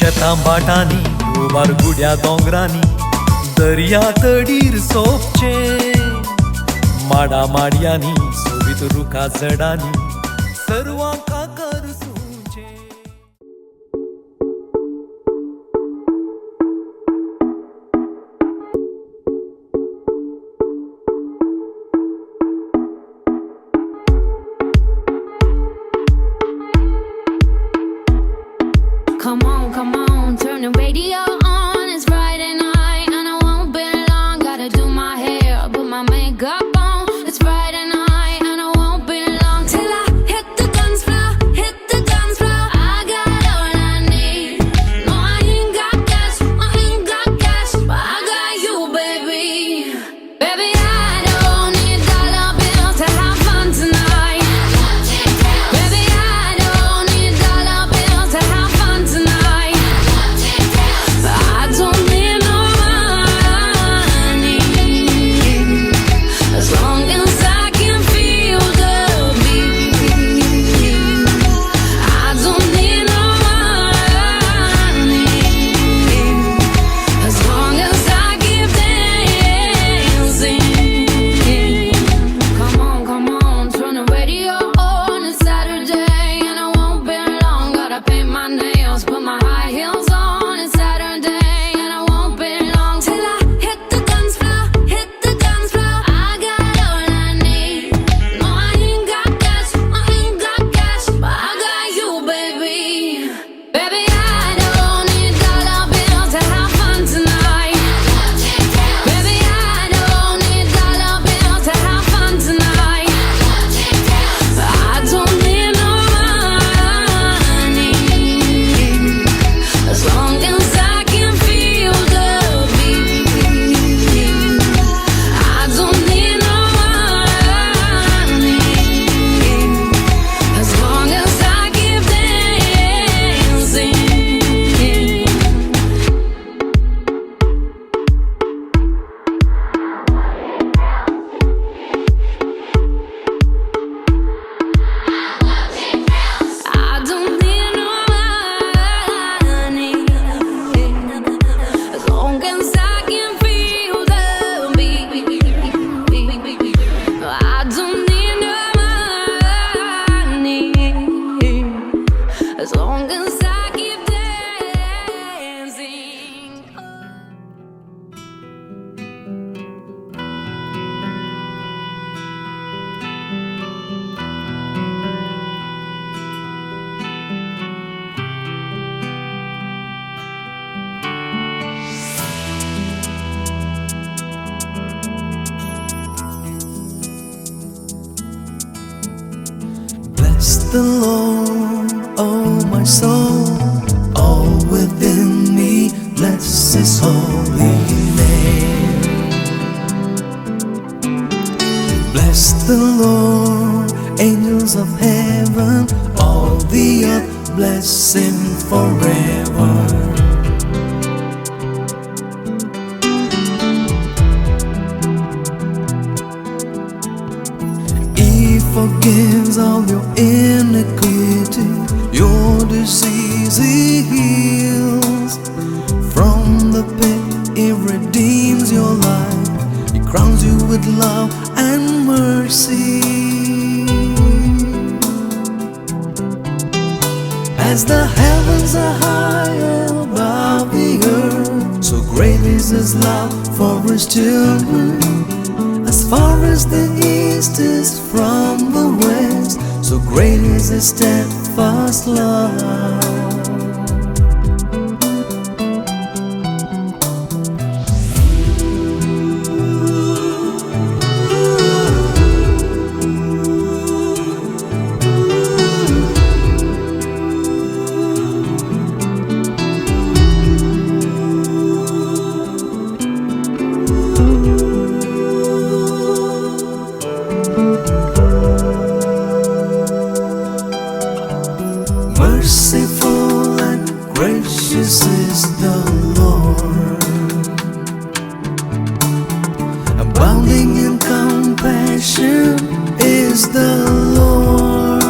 शेतांबाटांनी उबार गुड्या दोंगरांनी दर्या तडीर सोपचे माडा माडयांनी सोबीत रुखा झाडांनी सर्वांका करसूचे. Come on, turn the radio on. It's Friday night and I won't be long. Gotta do my hair, put my makeup on. It's Friday night and I won't be long till I hit the dance floor, hit the dance floor. I got all I need. No, I ain't got cash, but I got you, baby. Baby, I don't need dollar bills to have fun tonight. Baby, I don't need dollar bills to have fun tonight. I don't need no money as long as I can feel the beat. I don't need no money as long as I keep dancing. Come on, turn the radio on. It's Saturday and I won't be long. Gotta paint my nails, put my high heels on. It's Saturday and I won't be long till I hit the dance floor, hit the dance floor. I got all I need. No, I ain't got cash, but I got you, baby. Baby, I don't need dollar bills to have fun tonight. Baby, I don't need dollar bills to have fun tonight. I don't need no money as long as I can feel the beat. I don't need no money as long as I keep dancing. I don't need no money as long as I can feel the beat. I don't need no money as long as I keep dancing. Bless the Lord, oh my soul, all within me, bless His holy name. Bless the Lord, angels of heaven, all the earth, bless Him forever. He forgives all your iniquity, your disease He heals. From the pit He redeems your life, He crowns you with love and mercy. As the heavens are high above the earth, so great is His love for His children. As far as the east is from the west, so great is His steadfast love. salvation is the Lord.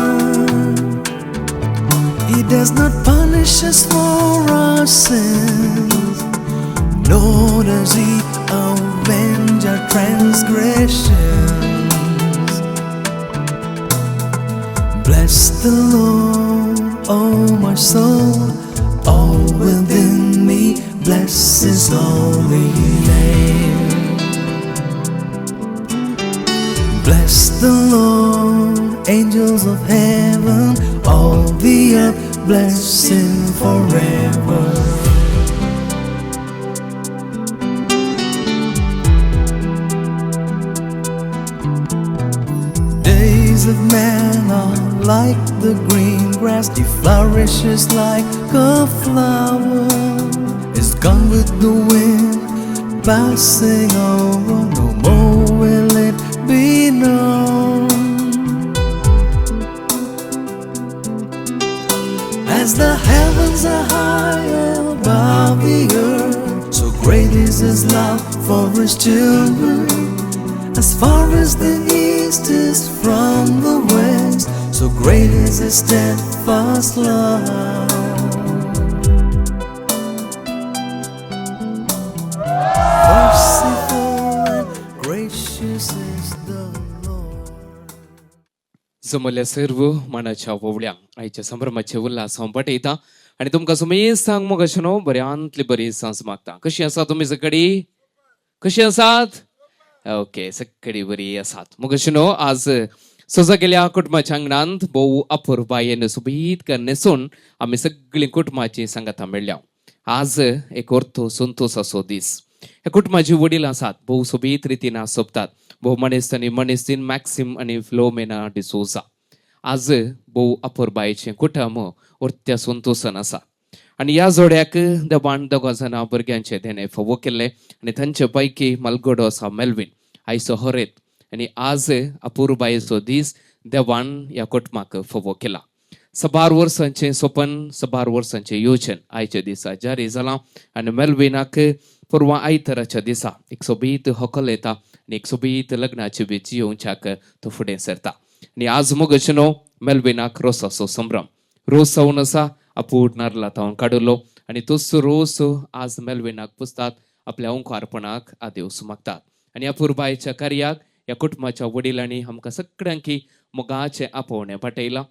He does not punish us for our sins, nor does He avenge our transgressions. Bless the Lord, oh my soul, all within me, bless His holy name. Bless the Lord, angels of heaven, all the earth, bless Him forever. Days of man are like the green grass, He flourishes like a flower. Is gone with the wind, passing over, no more will it be known. As the heavens are high above the earth, so great is His love for His children. As far as the east is from the west, so great is His steadfast love. Merciful and gracious is the Lord. जमल्या सर्व मनाच्या वोवळ्या आईच्या संभ्रमाचे उल्हासां पटयता आणि तुमकां सुमेस्तांक मग न्हू बऱ्यांतली बरी सांस मागता. कशी आसा तुमी सगळी? कशी आसात? ओके, सगळी बरी आसात. मग न्हू आज सजगेल्या कुटुंबाच्या अंगणांत भोव अपुरबायेन सुबीत न्हेसून आमी सगळीं कुटुंबाची सांगाता मेळ्ळ्या. आज एक ऑर्थो संतोष असो दीस. ह्या कुटुंबाची वडील आसात, भोव सोबीत रितीन आसोबतात. भोव मनेस्तांनी मनेस्तीन मॅक्सिम आणि फ्लोमेना डिसोजा. आज भोव अपुरबायेचें कुटुंब ऑर्थ्या संतोषान आसा आणि ह्या जोड्याक देवान दोगां जाणां भुरग्यांचे देणे फावो केल्ले आणि तांचे पैकी मलगडो आसा मेल्विन आयचो हरेत. आणि आज अपुरबायेचो दीस देवान ह्या कुटुंबाक फावो केला. 12 वर्सांचें स्वप्न, 12 वर्सांचें येवजण आयच्या दिसा जारी जालां आनी मेल्विनाक परवा आयताराच्या दिसा एक सोबीत हॉकल येता आनी एक सोबीत लग्नाची बी जियोवच्याक तो फुडें सरता. आनी आज मोगशनो मेल्विनाक रोसाचो संभ्रम. रोस जावन आसा, आपूण नारला तावन काडलो आनी तोच रोस आज मेल्विनाक पुजतात, आपल्या ओंकारपणाक आदेवस मागतात. आनी ह्या पुरबायेच्या कार्याक ह्या कुटुंबाच्या वडिलांनी आमकां सगळ्यांकी मोगाचें आपोवणें पाठयलां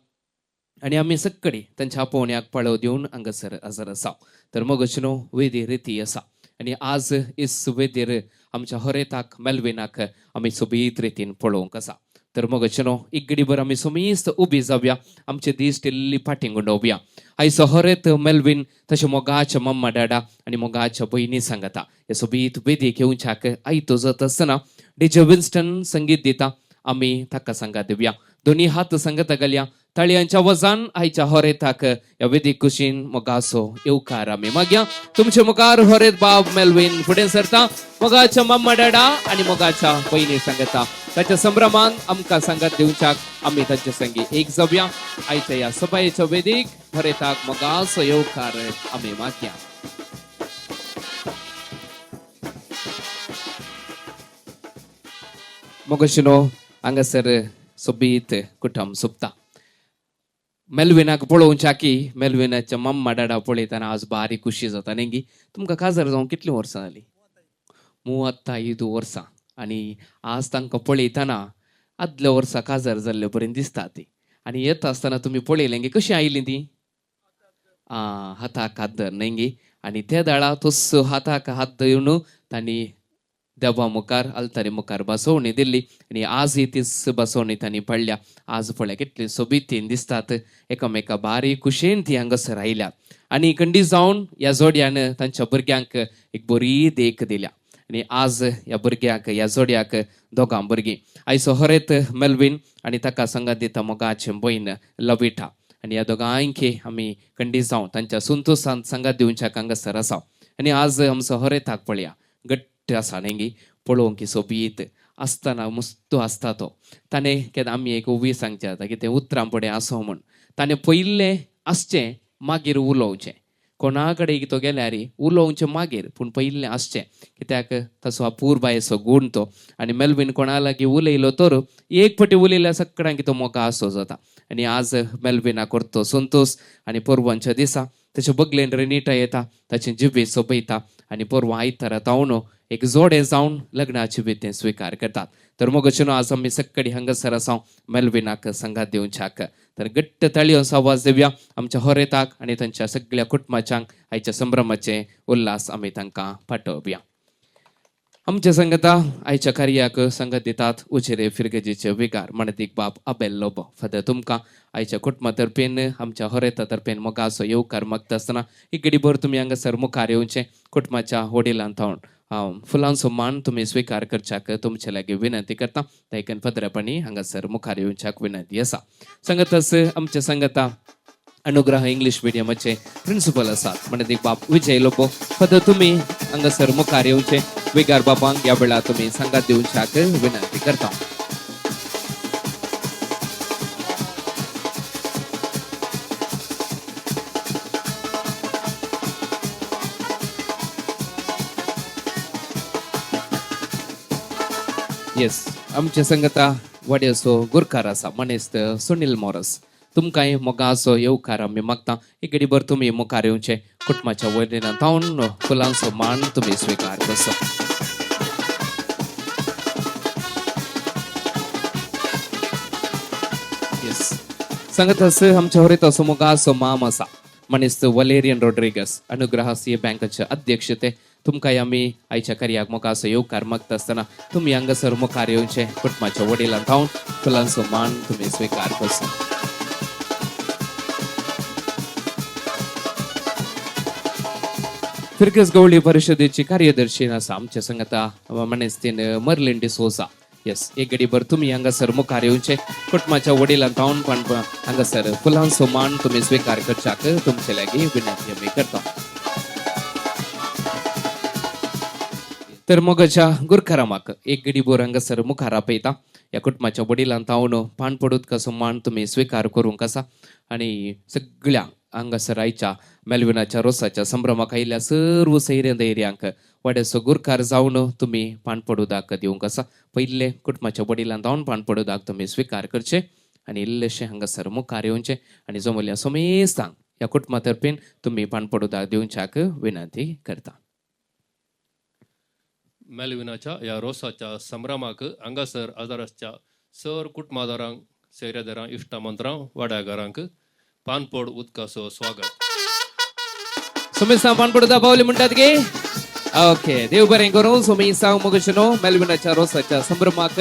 आणि आमी सगळीं तांच्या आपोवण्याक पळव दिवन हांगासर हजर आसा. तर मोगशनो वेदी रिती आसा आणि आज इस वेदीर आमच्या हरेताक मेल्विनाक आमी सोबीत रितीन पळोवंक आसा. तर मोगशनो एक घडीभर आमी समेस्त उबी जावया, आमचे दीस टिल्ली फाटीं गुंडोवया. आयचो हरेत मेल्विन तशें मोगाच्या मम्मा डाडा आनी मोगाच्या भयणी सांगता हे सोबीत वेदी घेवच्याक आयतो जात आसतना डीजे विन्स्टन संगीत दिता. आमी ताका सांगात दिवया. दोन्ही हात सांगता घालया. ताळयांच्या वजान आयच्या हरेताक ह्या वेदी कुशीन मोगाचो येवकार आमी मागया. तुमचे मुखार हरेत बाब मेल्विन फुडें सरता. मोगाच्या मम्मा डाडा आनी मोगाच्या भयणी सांगता ताच्या संभ्रमान आमकां सांगात दिवच्याक आमी तांचे संगी एक जावया. आयच्या ह्या सभायेच्या वेदीक हरेताक मोगाचो येवकार आमी मागया. मोगशनो हांगासर सोबीत कुटुंब सोबता. मेल्विनाक पळोवच्या की मेल्विनाच्या मम्मा डाडा पळयतना आज भारी खुशी जाता न्ही. तुमकां काजार जावं कितलीं वर्सां जालीं? 35 वर्सां. आनी आज तांकां पळयतना आदल्या वर्सा काजार जाल्ले बरें दिसता ती. आनी येता आसतना तुमी पळयलें गे कशीं आयलीं ती? हाताक हात धर न्ही. आनी त्या दाळा तोच हाताक हात धरून तांणी देवा मुखार आल्तारी मुखार बसवणी दिल्ली आनी आज ही तीच बसवणी तांणी पडल्या. आज पळय कितली सोबीतीन दिसतात. एकामेका बारी कुशेन ती हांगासर आयल्या आनी खंडी जावन ह्या जोड्यान तांच्या भुरग्यांक एक बरी देख दिल्या. आनी आज ह्या भुरग्याक ह्या जोड्याक दोगां भुरगीं. आयचो हरेत मेल्विन आनी ताका सांगात दिता मोगाचें भयण लविठा. आनी ह्या दोगांयकी आमी खंडी जावन तांच्या संतोशांत सांगात दिवच्याक हांगासर आसा. आनी आज आमचो हरेताक पळया गट्ट आसा न्ही. पळोवंक सोबीत आसतना मस्तो आसता तो. ताणें केन्ना आमी एक उवी सांगचे जाता की तें उतरां फुडें आसो म्हूण. ताणें पयलें आसचें मागीर उलोवचें. कोणा कडेन तो गेल्यार उलोवचे मागीर पूण पयलें आसचें कित्याक तसो अपूर बायसो गूण तो आनी मेल्विन कोणा लागीं उलयलो तर एक फावटी उलयल्यार सगळ्यांक तो मोगा आसो जाता आनी आज मेल्विना करतो संतोष आनी परवांच्या दिसा ताचे बगलेन रेनिटा येता ताची जिबे सोबयता आनी परवां आयतारा तावनो एक जोडे जावन लग्नाची विधें स्विकार करतात तर मोगचनो आज आमी सक्कडी हांगासर आसा मेल्विनाक संगात दिवच्याक तर घट्ट ताळयो आवाज दिवया आमच्या होरेताक आनी तांच्या सगळ्या कुटुंबाच्यांक आयच्या संभ्रमाचे उल्हास आमी तांकां पाठोवया. आमच्या संगता आयच्या कार्याक संगत दितात उचेरे फिरगेजीचे विकार म्हणतीक बाब अबेल लोबो फादर तुमकां आयच्या कुटुंबा तर्फेन आमच्या होरेता तर्फेन मोगाचो येवकार मागता आसतना एक घडीभर तुमी हांगासर मुखार येवचें कुटुंबाच्या वडिलां थावन हांव फुलांचो मान तुमी स्विकार करच्याक तुमचे लागीं विनंती करता देखून पत्रपणी हांगासर मुखार येवच्याक विनंती आसा. संगतच आमच्या संगता अनुग्रह इंग्लिश मिडियमाचे प्रिन्सिपल आसात म्हणतीक बाब विजय लोबो फादर तुमी हांगासर मुखार येवचें विगार बाबांक ह्या वेळार तुमी संगात दिवच्याक विनंती करता. येस आमच्या संगता वड्याचो गुरकार आसा मनेस्त सुनील मोरस तुमकांय मोगाचो येवकार आमी मागता एक घडीभर तुमी मुखार येवचें कुटुंबाच्या वडिलां थावन फुलांचो मान तुमी स्विकार करचो. येस संगतस आमच्या होरेताचो मोगाचो माम आसा मनेस्त वलेरियन रोड्रिगस अनुग्रह सी बँकेचे अध्यक्ष ते तुमकांय आमी आयच्या कार्याक मोगाचो येवकार मागता आसतना तुमी हांगासर मुखार येवचें कुटुंबाच्या वडिलां थावन फुलांचो मान तुमी स्विकार करचो. फिरगस गवळी परिशदेची कार्यदर्शी आसा आमच्या संगता मनेस्तीन मर्लिन डिसोजा. येस एक घडीभर तुमी हांगासर मुखार येवचें कुटुंबाच्या वडिलां थावन पण हांगासर फुलांचो मान तुमी स्विकार करच्याक तुमचे लागीं विनंती आमी करता. तर मोगाच्या गुरकारामाक एक घडीभर हांगासर मुखार आपयता ह्या कुटुंबाच्या वडिलां थावन पान पडूत कसो मान तुमी स्विकार करूंक आसा आनी सगळ्या हांगासर आयच्या मेल्विनाच्या रोसाच्या संभ्रमाक आयिल्ल्या सर्व सैर्य धैर्यांक वड्याचो गुरकार जावन तुमी पानपडूदाक दिवंक आसा. पयले कुटुंबाच्या वडिलां थावन पानपडूदाक तुमी स्विकार करचें आनी इल्लेशें हांगासर मुखार येवचें आनी जमल्या समेस्तांक ह्या कुटुंबा तर्फेन तुमी पानपडूदाक दिवच्याक विनंती करता. मेल्विनाच्या ह्या रोसाच्या संभ्रमाक हांगासर आदाराच्या सर कुटुंबादारांक सैर्यदारांक इश्टामंत्रां वाड्यागारांक पानपड उदकाचो स्वागत. सुमेसांव पानपडूदा पावली म्हणटात गे ओके देव बरें करूं. सुमेसांव मोगशनो मेल्विनाच्या रोसाच्या संभ्रमाक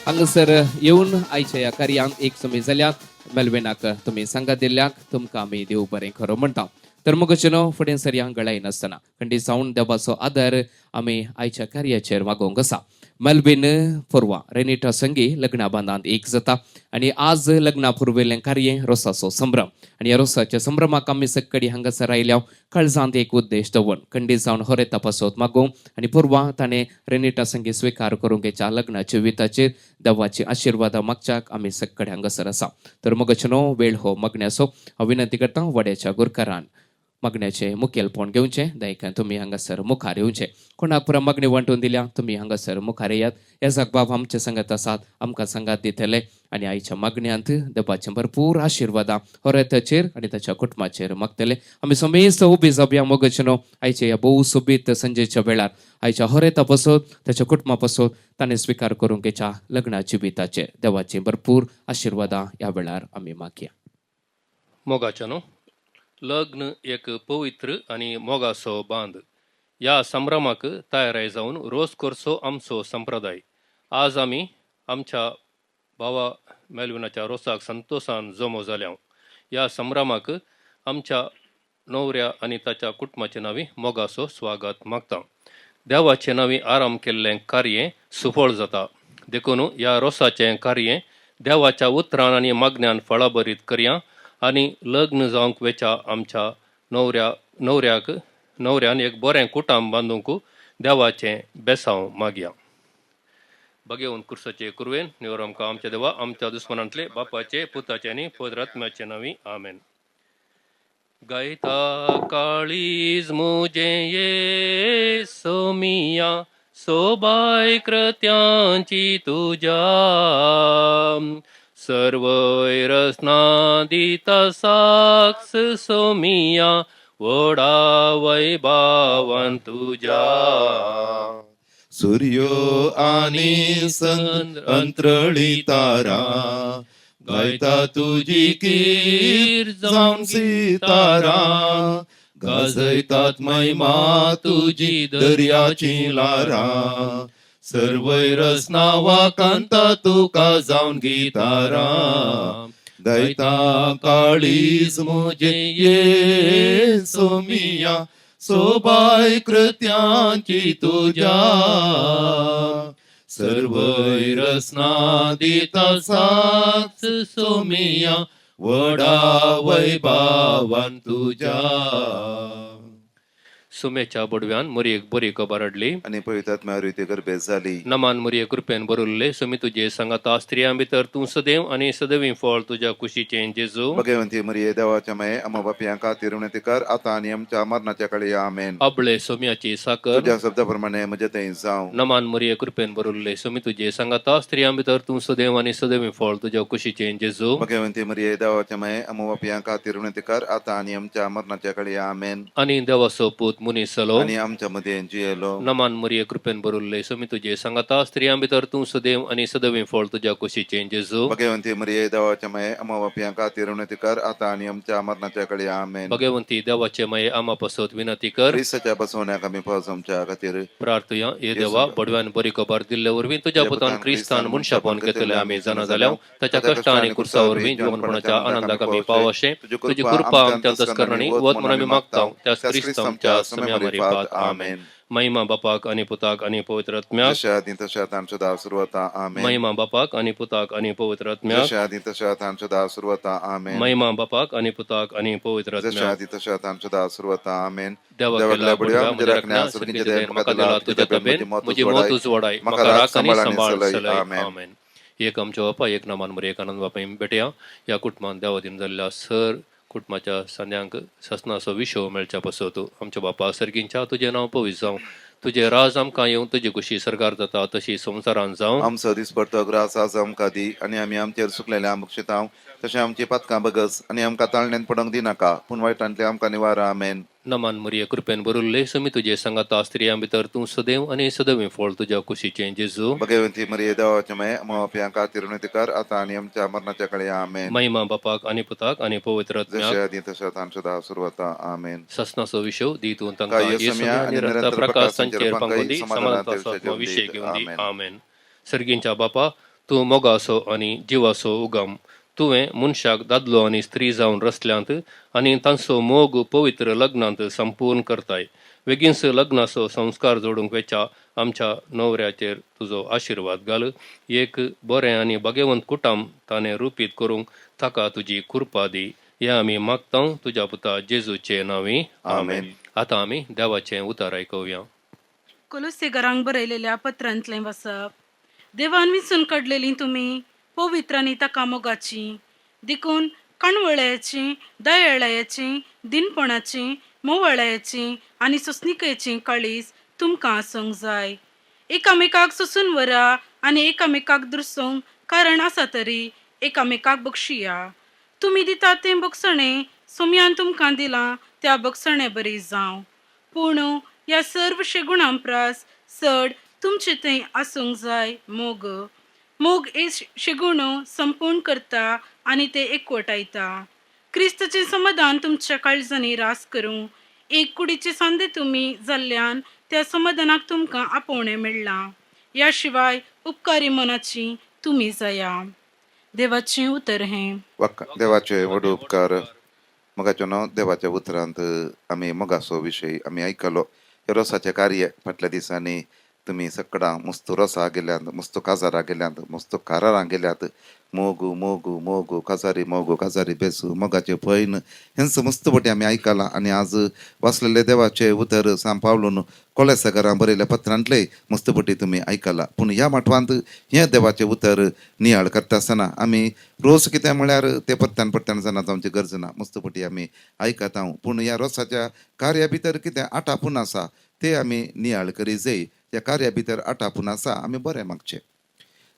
हांगासर येवन आयच्या ह्या कार्यांक एक सुमी जाल्यात मेल्विनाक तुमी संगात दिल्ल्याक तुमकां आमी देव बरें करूं म्हणटा. तर मोगशनो फुडें सरयांक गळाय नासतना खंडीत जावन देवाचो आदर आमी आयच्या कार्याचेर मागोवंक आसा. मेल्विन परवा रेनिटा संगी लग्ना बांदांत एक जाता आनी आज लग्ना पुरवेलें कार्य रोसाचो संभ्रम आनी ह्या रोसाच्या संभ्रमाक आमी सक्कडी हांगासर आयल्या काळजांत एक उद्देश दवरून खंडीत जावन होरे तपासत मागोवंक आनी परवा ताणें रेनिटा संगी स्विकार करूंक हेच्या लग्नाच्या विताचेर देवाची आशिर्वादा मागच्याक आमी सक्कडी हांगासर आसा. तर मोगचनो वेळ हो मगण्याचो हांव विनंती करता वड्याच्या गुरकारान मगण्याचे मुखेलपण घेवचें देखून तुमी हांगासर मुखार येवचें. कोणाक पुरा मगणी वांटून दिल्या तुमी हांगासर मुखार येयात. येसाक बाब आमचे संगत आसात आमकां संगात दितले आनी आयच्या मगण्यांत देवाचें भरपूर आशिर्वादां होरेताचेर आनी ताच्या कुटुंबाचेर मागतले. आमी समेस्त उबी जावया मोगचनो आयच्या ह्या भोव सोबीत संजेच्या वेळार आयच्या होरेता पासत ताच्या कुटुंबा पासत ताणें स्विकार करूंक हेच्या लग्नाची बिताचेर देवाचें भरपूर आशिर्वादां ह्या वेळार आमी मागया. मोगाच्यानो लग्न एक पवित्र आणि मोगाचो बांद ह्या संभ्रमाक तयाराय जावन रोस करचो आमचो संप्रदाय. आज आमी आमच्या भावा मेल्विनाच्या रोसाक संतोषान जमो जाल्या. ह्या संभ्रमाक आमच्या न्हवऱ्या आनी ताच्या कुटुंबाचे नांवी मोगाचो स्वागत मागता. देवाचे नांवी आराम केल्लें कार्य सुफळ जाता देखून ह्या रोसाचें कार्य देवाच्या उतरान आनी मागण्यान फळाबरीत करया आनी लग्न जावंक वेच्या आमच्या न्हवऱ्यान एक बरें कुटाम बांदूंक देवाचें बेसांव मागया. भगेवन कुर्साचे कुरवेन निवर आमकां आमच्या देवा आमच्या दुस्मनांतले बापाचे पुताचे आनी पवित्र आत्म्याचे नांवी आमेन. गायता काळीज मुजे ये सोमिया सोबाय कृत्यांची तुझ्या सर्व रसना दिता साक्ष सोमिया वडा वैभावान तुझ्या सूर्यो आणि अंतरळी तारा गायता तुझी कीर जाऊन सितारा गाजयतात महिमा तुझी दर्याची लारा सर्व रसना वाकांता तुका जाऊन गितारा गायता काळीज मुजे ये सोमिया सोबाय कृत्यांची तुझ्या सर्व रसना दिता साक्ष सोमिया वडा वैभावान तुझ्या सुमेच्या बडव्यान मरी एक बरी खबर हाडली आणि पवित्रात्म्या रीती गर्भेस झाली नमान मरी कृपेन बरुल्ले सुमी तुझे सांगाता स्त्रियां भितर तू सदैव आणि सदैवी फळ तुझ्या कुशीचे जेजू भगवंती मरिये देवाच्या माये आम्हा बापया खातीर विनंती कर आता आणि आमच्या मरणाच्या काळी आमेन अबळे सोम्याची साकर तुझ्या शब्दाप्रमाणे म्हजे थंय जावं नमान मरी कृपेन बरुल्ले सुमी तुझे सांगाता स्त्रियां भितर तू सदैव आणि सदैवी फळ तुझ्या कुशीचे जेजू भगवंती मरिये देवाच्या माये आम्हा बापया खातीर विनंती कर आता आणि आमच्या मरणाच्या काळी आमेन आणि देवाचो पूत मुनी सलो आणि आमच्या मध्ये जियेलो नमान मरिये कृपेन बरुल्ले सुमी तुझे सांगाता स्त्रियां भितर तू सदैव आणि सदैवी फळ तुझ्या कुशीचे जेजू भगवंती मरिये देवाच्या माये आम्हा बापया खातीर विनंती कर आता आणि आमच्या मरणाच्या काळी आमेन भगवंती देवाचे मये आम्हा पसत विनंती कर ख्रिस्ताच्या बसवण्याक आम्ही पावस आमच्या खातीर प्रार्थया ये देवा बडव्यान बरी खबर दिल्ले वरवीं तुझ्या पुतान क्रिस्तान मनशापण घेतले आम्ही जाणा जाल्या त्याच्या कष्टा आणि कुर्सा वरवीं जीवनपणाच्या आनंदाक आम्ही पावशे तुझी कृपा आमच्या अंतस्करणी वत म्हणून आम्ही मागता त्याच क्रिस्त आमच्या समयावरी पात आमेन महिमा बापाक आणि पुताक आणि पवित्र आत्म्याक जशा आधी तशा आता सुद्धा सुरुवाता आमेन महिमा बापाक आणि पुताक आणि पवित्र आत्म्याक जशा आधी तशा आता सुद्धा सुरुवाता आमेन महिमा बापाक आणि पुताक आणि पवित्र जशा आत्म्याक आधी तशा आता सुद्धा सुरुवाता आमेन देवा देवा केला बडव्या बडव्या म्हणजे राखण्या राखण्या सगळीचे सगळीचे देण म्हाका दिला तुझ्या तबेन म्हजी मोतूच वडाय म्हाका म्हाका राख राख आणि सांभाळ आणि सांभाळ सलय. सलय आमेन. एक आमच्या बापा एक नामान मरे एक आनंद बापा भेटया या कुटुंबान देवादीन जाल्ल्या सर कुटुंबाच्या संध्यांक ससनाचो विशो मेळच्या पसवतो आमच्या बापा सर्गींच्या तुझे नांव पवित्र जावं तुझे राज आमकां येवं तुजी खुशी सरकार जाता तशी संवसारान जावं आमचो दिसपडतो ग्रास आज आमकां दी आणि आमी आमचेर सुकलेल्या बक्षितांव तशें आमची पातकां बगस आणि आमकां ताळण्यान पडोंक दिनाका पूण वायटांतले आमकां निवारा आमेन नमान मरिये कृपेन बरुल्ले सुमी तुझे सांगाता स्त्रियां भितर तूं सदैव आणि सदैवी फळ तुझ्या कुशीचे जेजू भगवंती मरिये देवाचे माये आम्हा बापया खातीर विनंती कर आता आणि आमच्या मरणाच्या काळी आमेन महिमा बापाक आणि पुताक आणि पवित्र आत्म्याक जशा आधी तशा आता सुद्धा सुरुवाता आमेन ससनाचो विशव दितून तांकां काय येसुम्या येसुम्या आणि आणि रक्त निरंतर प्रकाश प्रकाश संचेर संचेर पांगोदी पांगोदी समाधानाचो समाधानाचो आत्मा विशय घेवन घेवन दी आमेन. आमेन सर्गींच्या बापा तूं मोगासो आणि जिवासो उगम तुवें मनशाक दादलो आणि स्त्री जावन रचल्यांत आणि तांचो मोग पवित्र लग्नांत संपूर्ण करताय बेगीनच लग्नाचो संस्कार जोडूंक वेच्या आमच्या न्हवऱ्याचेर तुजो आशिर्वाद घाल एक बरें आनी भाग्यवंत कुटुंब ताणें रुपीत करूंक ताका तुजी कृपा दी हें आमी मागता तुज्या पुता जेजूचे नांवी आमेन. आतां आमी देवाचें उतार आयकुया. कोलोसेकरांक बरयलेल्या पत्रांतलें वसप. देवान विचून काडलेलीं तुमी पवित्र आनी ताका मोगाची देखून कणवळ्याची दयाळायाची दिनपणाची मोवळायाची आनी सोंसणिकेची काळीज तुमकां आसूंक जाय. एकामेकाक सोसून व्हरा आनी एकामेकाक दुरसूंक कारण आसा तरी एकामेकाक बक्षिया. तुमी दितात तें बक्षणें सोम्यान तुमकां दिलां त्या बक्षणे बरी जावं. पूण ह्या सर्व शेगुणां प्रास चड तुमचे थंय आसूंक जाय मोग. मोग शेगुणो संपूर्ण करता आनी ते एकवटायता. क्रिस्ताचें समाधान तुमच्या काळजांनी रास करूं. एक कुडीचे सांदे तुमी जाल्ल्यान त्या समाधानाक तुमकां आपोवणें मेळ्ळां. ह्या शिवाय उपकारी मनाची तुमी जाया. देवाचें उतर हें. देवाचे व्हड उपकार मोगाचे न्हू देवाच्या उतरांत आमी मोगाचो विशय आमी आयकलो. हे रोसाचे कार्य फाटल्या दिसांनी तुमी सकाळां मस्त रोसा गेल्यात मस्त काजारां गेल्यात मस्त कारारां गेल्यात मोगू मोगू मोगू काजारी बेसू मोगाचे भयण हेंच मस्त बटी आमी आयकलां आनी आज वाचलेले देवाचे उतर सांपावलून कोलेसकारां बरयल्या पत्रांतले मस्त बटी तुमी आयकलां पूण ह्या माटवांत हें देवाचें उतर नियाळ करता आसतना आमी रोस कितें म्हळ्यार ते पत्त्यान जाणा जावची गरज ना मस्त बटी आमी आयकत हांव पूण ह्या रोसाच्या कार्या भितर कितें आटापून आसा ते आमी नियाळ करी जाय त्या कार्या भितर आटापून आसा आमी बरें मागचें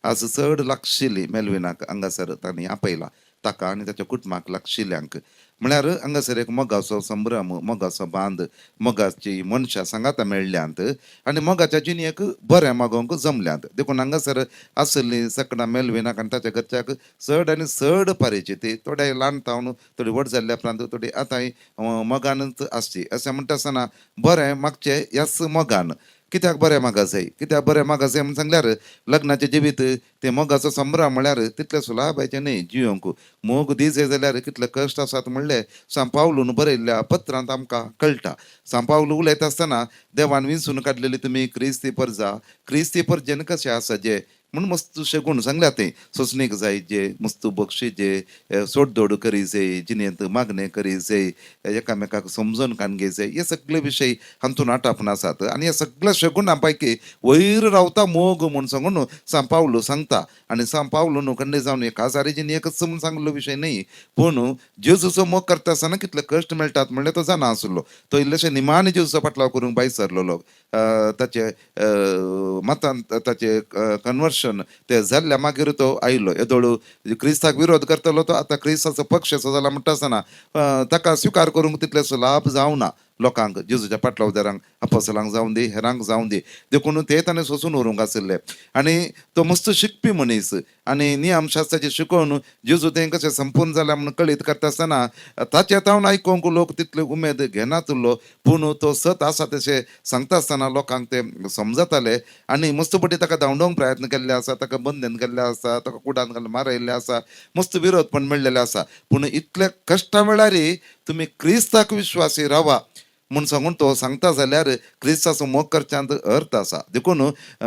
आज चड लागशिल्ली मेलविनाक हांगासर तांणी आपयला ताका आनी ताच्या कुटुंबाक लागशिल्ल्यांक म्हळ्यार हांगासर एक मोगाचो संभ्रम मोगाचो बांद मोगाची मनशां सांगाता मेळ्ळ्यांत आनी मोगाच्या जिणेक बरें मागोवंक जमल्यांत देखून हांगासर आसली सकडां मेलविनाक आनी ताच्या घरच्याक चड आनी चड पारेची ती थोडे ल्हान तावन थोडी व्हड जाल्ल्या उपरांत थोडी आतांय मोगानच आसची अशें म्हणटा आसतना बरें मागचें ह्याच मोगान कित्याक बरें मागा जाय कित्याक बरें मागा जाय म्हण सांगल्यार लग्नाचें जिवीत ते मोगाचो संभ्रम म्हळ्यार तितलें सुलाभाचें न्ही जियोंक मोग दी जाय जाल्यार कितले कश्ट आसात म्हणलें सांपावलून बरयल्ल्या पत्रांत आमकां कळटा सांपावलू उलयता आसतना देवान विंचून काडलेली तुमी क्रिस्ती परजेन कशें आसा जे म्हूण मस्तशे गूण सांगल्या ते सोंसणीक जाय जे मस्त बक्षीचे सोडदोड करी जाय जिणेंत मागणें करी जाय एकामेकाक समजून काणगे जाय हे सगळे विशय हातून आटापून आसात आनी हे सगळ्या शगुणां पैकी वयर रावता मोग म्हूण सांगून सांपावलो सांगता आनी सांपावलो न्हू खंडे जावन एक काजारी जिणेकच म्हूण सांगलो विशय न्ही पूण जेजूचो मोग करता आसतना कितले कश्ट मेळटात म्हणल्यार तो जाणा आसलो तो इल्लेशे निमाणे जेजूचो पाटलाव करूंक भायर सरलेलो ताचे मतान ताचे कन्वर्शन ते जाल्ल्या मागीर तो आयलो येदोळू क्रिस्ताक विरोध करतलो तो आतां क्रिस्ताचो पक्षाचो जाला म्हणटा आसतना ताका स्विकार करूंक तितले सुलाभ जावना लोकांक जेजूच्या पाटलावदारांक अपोस्तलांक जावं दी हेरांक जावं दी देखून ते ताणें सोंसून व्हरूंक आशिल्ले आनी तो मस्त शिकपी मनीस आनी नियमशास्त्राचे शिकोवन जेजू तें कशें संपूर्ण जाल्या म्हणून कळीत करता आसतना ताचे तावन आयकूंक लोक तितले उमेद घेनात उरलो पूण तो सत आसा तशें सांगता आसतना लोकांक ते समजताले आनी मस्त पटी ताका धांवडोवंक प्रयत्न केल्ले आसा ताका बंदन केल्ले आसा ताका कुडान घालून मारयल्ले आसा मस्त विरोध पण मेळ्ळेले आसा पूण इतल्या कश्टा वेळारय तुमी क्रिस्ताक विश्वासी रावा म्हूण सांगून तो सांगता जाल्यार क्रिस्ताचो मोग करच्यांत अर्थ आसा देखून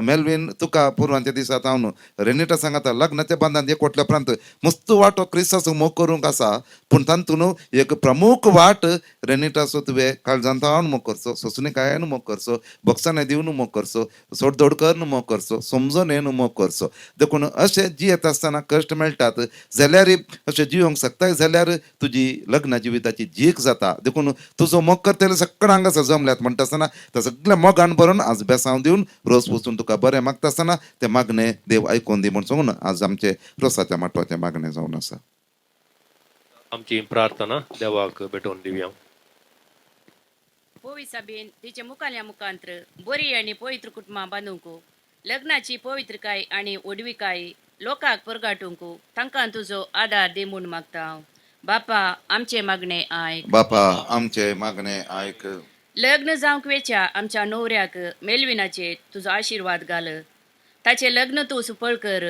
मेलवीन तुका पुरवांच्या दिसांत हांव रेनिटा सांगता लग्नाच्या बांदांत एकवटल्या उपरांत मस्त वाटो क्रिस्ताचो मोग करूंक आसा पूण तातूंत एक प्रमुख वाट रेनिटाचो तुवें काळजांत हावन मोग करचो सोंसणीकायेन मोग करचो भोगसाणे दिवन मोग करचो सोडदोड करून मोग करचो समजून येवन मोग करचो देखून अशें जियेता आसतना कश्ट मेळटात जाल्यार अशें जियोंक शकताय जाल्यार तुजी लग्ना जिविताची जीक जाता देखून तुजो मोग करतले सगळ्या हांगासर जमल्यात म्हणटा आसतना त्या सगळ्या मोगान भरून आज बेसांव दिवन रोस वचून तुका बरें मागता आसतना तें मागणें देव आयकून दी म्हूण सांगून आज आमचे रोसाच्या माटवाचें मागणें जावन आसा आमची प्रार्थना देवाक भेटोवन दिवया पोवी सभेन तिच्या मुखाल्या मुखांत्र बरी आनी पवित्र कुटुंबां बांदूंक लग्नाची पवित्रकाय आनी ओडविकाय लोकांक परगाटूंक तांकां तुजो आदार दी म्हूण मागता हांव बापा आमचे मागणे आयक बापा आमचे मागणें आयक लग्न जावंक वेच्या आमच्या न्हवऱ्याक मेलविनाचेर तुजो आशिर्वाद घाल ताचें लग्न तूं सुफळ कर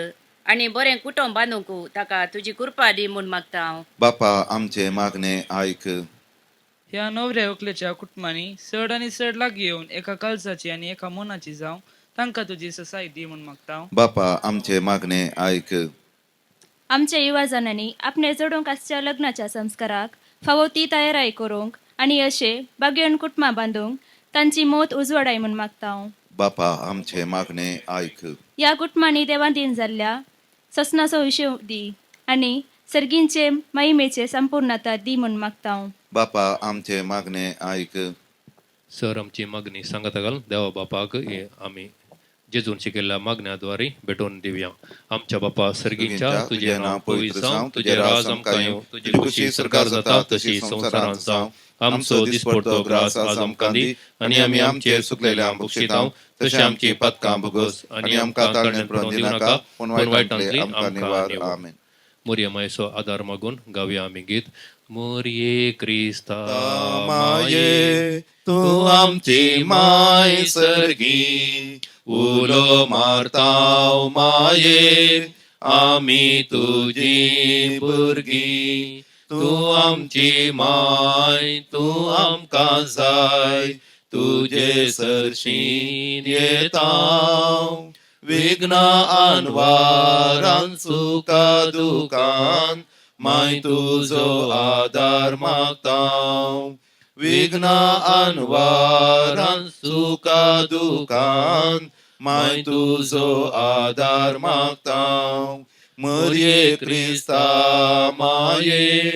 आनी बरें कुटुंब बांदूंक ताका तुजी कृपा दी म्हूण मागता हांव बापा आमचे मागणें आयक ह्या नवऱ्या व्हंकलेच्या कुटुंबांनी चड आनी चड लागीं येवन एका काळजाची आनी एका मनाची जावं तांकां तुजी ससाय दी म्हूण मागता हांव बापा आमचे मागणें आयक आमच्या युवाजांनी आपणे जोडूंक आसच्या लग्नाच्या संस्काराक फावो ती तयाराय करूंक आनी अशे बागयण कुटुंबां बांदूंक तांची मोत उजवाडाय म्हूण मागता हांव बापा आमचे मागणें आयक ह्या कुटुंबांनी देवान दीन जाल्ल्या ससनाचो हिशोब दी आनी सर्गींचे महिमेचे संपूर्णता दी म्हूण मागता हांव बापा आमचे मागणें आयक सर आमची मागणी सांगता घाल देवा बापाक आमी जेजून शिकयल्ल्या मागण्याद्वारे भेटोवन दिवया आमच्या बापा सर्गीच्या तुझे नाव पवित्र जावं तुझे राज आमकां येवं तुजी खुशी सरकार जाता तशी संवसारांत जावं आमचो दिसपडटो ग्रास आज आमकां दी आनी आमी आमचेर सुकलेल्या भुक्षितांव तशें आमची पातकां भोगस आनी आमकां ताळणें पडोवन दिनाका पूण वायटांतली आमकां निवार आमेन मोरये मायेचो आदार मागून गावया आमी गीत मोरये क्रिस्ता माये तूं आमची माय सर्गी उलो मारताव माये आमी तुजी भुरगीं तूं आमची माय तूं आमकां जाय तुजे सरशीन येताव विघ्ना आनवारान सुखा दुखान माय तुजो आदार मागतां विघ्ना आनवारान सुखा दुखान माय तुजो आदार मागतां मरिये क्रिस्ता माये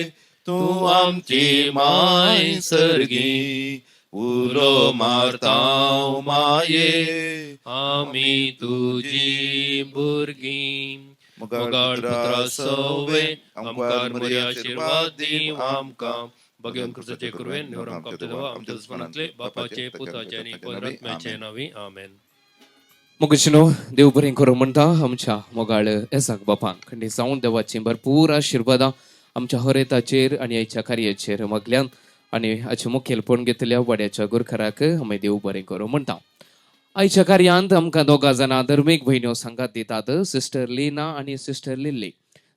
तूं आमची माय सर्गी उलो मारतां माये आमी तुजी भुरगीं मोगाळ पुत्रा सवे आमकां बरी आशीर्वाद दी आमकां भगवान कृपाचे करुवे निवड आमकां देवा आमच्या दुस्मनांतले बापाचे पुताचे आनी पवित्रात्म्याचे नांवी आमेन. मुगशिनो देव बरें करूं म्हणटा आमच्या मोगाळ एसाक बापांक खंडी जावन देवाची भरपूर आशिर्वादां आमच्या हरेताचेर आनी आयच्या कार्याचेर मगल्यान आनी हाचे मुखेलपण घेतल्या वड्याच्या गुरखराक आमी देव बरें करूं म्हणटा. आयच्या कार्यांत आमकां दोगां जाणां धर्मीक भयण्यो सांगात दितात, सिस्टर लिना आनी सिस्टर लिल्ली.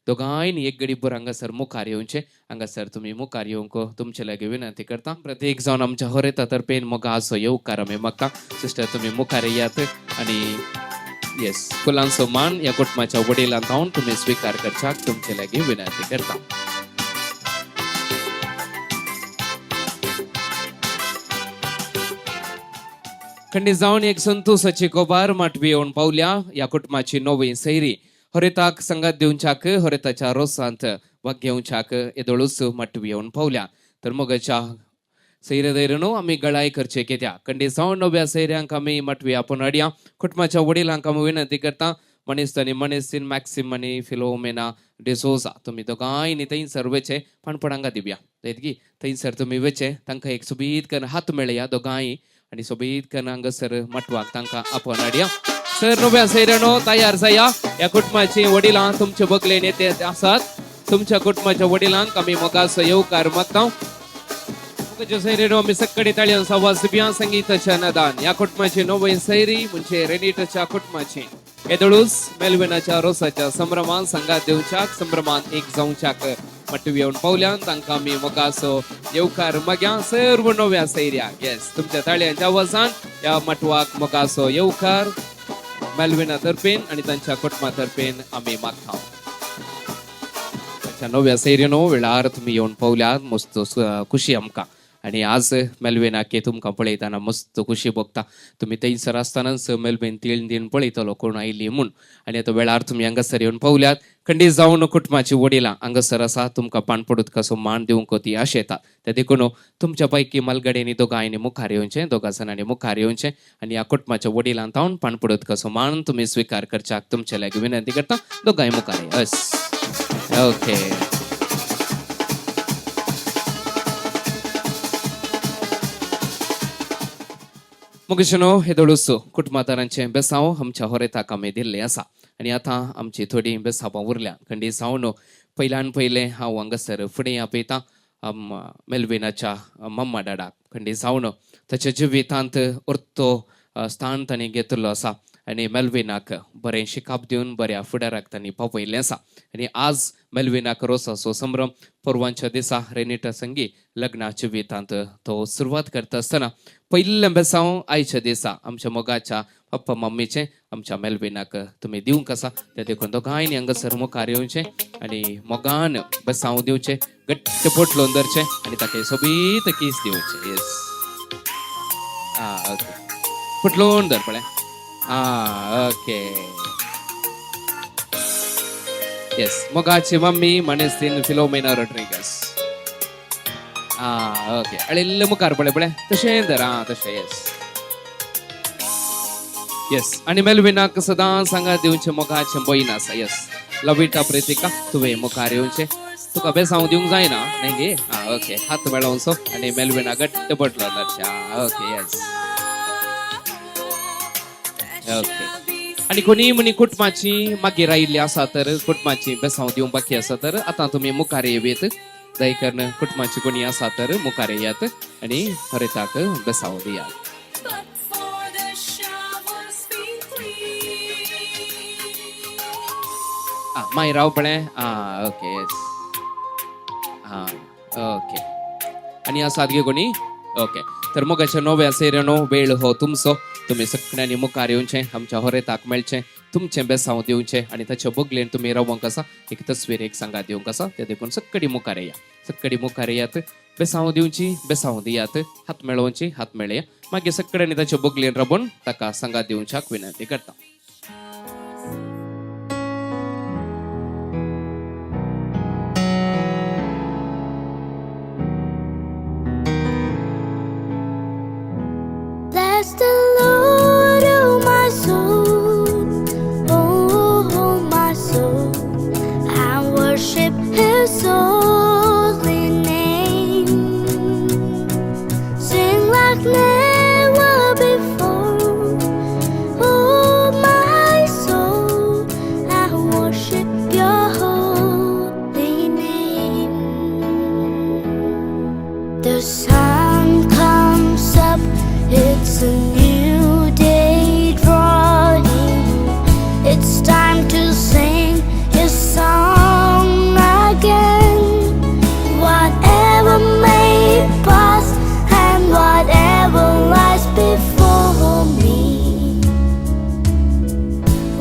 दोगांयनी एक घडी भर हांगासर मुखार येवचें. हांगासर तुमी मुखार येवंक तुमचे लागीं विनंती करता. प्रत्येक जावन आमच्या हरेता तर्फेन मोगा आसो येवकार आमी मागता. सिस्टर तुमी मुखार येयात आनी येस फुलांचो मान ह्या कुटुंबाच्या वडिलांक हांव तुमी स्विकार करच्याक तुमचे लागीं विनंती करता. खंडी जावन एक संतोषाची कोबार माटवी येवन पावल्या. ह्या कुटुंबाची नवी सैरी हरिताक संगात दिवच्याक हरिताच्या रोसांत वाग घेवच्याक येदोळूच माटवी येवन पावल्या. तर मोगाच्या सैरे दैरनो आमी गळाय करचे कित्याक खंडी जावन नव्या सैऱ्यांक आमी माटवी आपूण हाडया. कुटुंबाच्या वडिलांक आमी विनंती करता, मनीस आनी मनीसीन मॅक्सिम आनी फिलोमेना डिसोजा तुमी दोगांयनी थंयसर वेचे पाणपणांगा दिवया. की थंयसर तुमी वेचे तांकां एक सोबीत करून हात मेळया दोगांय आनी सोबीत करून हांगासर माटवाक तांकां आपोवन हाडया. सर नव्या सैऱ्यानो तयार जाया. ह्या कुटुंबाची वडिलां तुमचे बगलेन येते आसात. तुमच्या कुटुंबाच्या वडिलांक आमी मोगाचो येवकार मागता. सैरीनो आमी सक्कडी ताळयो सवास दिवया. संगीताच्या नादान ह्या कुटुंबाची नवी सैरी म्हणजे रेनीटच्या कुटुंबाची येदोळूस मेलविनाच्या रोसाच्या संभ्रमान संगात दिवच्याक संभ्रमान एक जावच्याक माटवी येवन पावल्या. तांकां आमी मोगाचो येवकार मागया. सर्व नव्या सैर्याक येस तुमच्या ताळयांच्या आवाजान ह्या माटवाक मोगाचो येवकार मेलविना तर्फेन आनी तांच्या कुटुंबा तर्फेन आमी मागता. नव्या सैरीनो वेळार तुमी येवन पावल्यात मस्त खुशी आमकां. आनी आज मेलविनाके तुमकां पळयतना मस्त खुशी भोगता. तुमी थंयसर आसतनाच मेलवेन तीळ दिन पळयतलो कोण आयली म्हूण. आनी आतां वेळार तुमी हांगासर येवन पावल्यात. खंडी जावन कुटुंबाची वडिलां हांगासर आसा. तुमकां पाणपडूत कसो मान दिवंक ती आशेतात. ते देखून तुमच्या पैकी मलगड्यांनी दोगांयनी मुखार येवचें, दोगां जाणांनी मुखार येवचें आनी ह्या कुटुंबाच्या वडिलां तावन पाणपडूत कसो मान तुमी स्विकार करच्याक तुमचे लागीं विनंती करता. दोगांय मुखार यस ओके. मुगशिनो येदोळूस कुटुंबातारांचे बेसांव आमच्या होरेताक आमी दिल्ले आसा. आनी आतां आमची थोडी बेसांवां उरल्या. खंडी जावन पयल्यान पयलें हांव हांगासर फुडें आपयतां मेलविनाच्या मम्मा डॅडाक. खंडी जावन ताच्या जिवितांत उरतो स्थान तांणी घेतिल्लो आसा आनी मेलविनाक बरें शिकाप दिवन बऱ्या फुडाराक तांणी पावयल्लें आसा. आनी आज मेलविनाक रोसाचो संभ्रम परवांच्या दिसा रेनिटा संगी लग्नाच्या जिवितांत तो सुरवात करता आसतना पयलें बेसांव आयच्या दिसा आमच्या मोगाच्या पप्पा मम्मीचें आमच्या मेलविनाक तुमी दिवंक आसा. ते देखून दोगांयनी हांगासर मुखार येवचें आनी मोगान बेसांव दिवचें, घट्ट पोटलोवन धरचें आनी ताका सोबीत किस दिवचें. येस ओके पोटलोवन धर पळय. ओके येस मोगाची मम्मी मनेस्तीन फिलोमेना रोड्रिगस. ओके अळिल्ले मुखार पळय पळय तशें धर. तशें येस येस. आनी मेलविनाक सदां सांगात दिवचें मोगाचें भयण आसा. येस लविटा प्रितिका तुवें मुखार येवचें. तुका बेसांव दिवंक जायना न्ही गे. ओके हात मेळोवचो आनी मेलविना घट्ट पटलो धरच्या. Okay yes okay. आनी कोणी म्हणी कुटुंबाची मागीर आयिल्ली आसा तर कुटुंबाची बेसांव दिवंक बाकी आसा तर आतां तुमी मुखार येवेत. दय करून कुटुंबाची कोणी आसा तर मुखार येयात आनी हरिताक बेसांव दियात. मागीर राव पळय. Okay yes okay. आनी आसात गे कोणी. ओके तर मोगाच्या नव्या सैऱ्यानो वेळ हो तुमचो. तुमी सगळ्यांनी मुखार येवचें, आमच्या हरेताक मेळचें. तुमचे बेसांव दिवचे आणि ताचे बगलेन तुम्ही रावंक आसा एक तस्वीर एक सांगा दिवंक आसा ते देखून सक्कडी मुखार या सक्कडी मुखार यात बेसांव दिवची बेसांव दियात हात मेळोवची हात मेळया मागीर सक्कड्यांनी ताचे बगलेन राबून ताका सांगात दिवच्याक विनंती करता. Bless the Lord, oh my soul, oh my soul, and worship His holy name. Sing like never before, oh my soul, and worship Your holy name. The sun comes up. It's a new day drawing. It's time to sing His song again. Whatever may pass and whatever lies before me,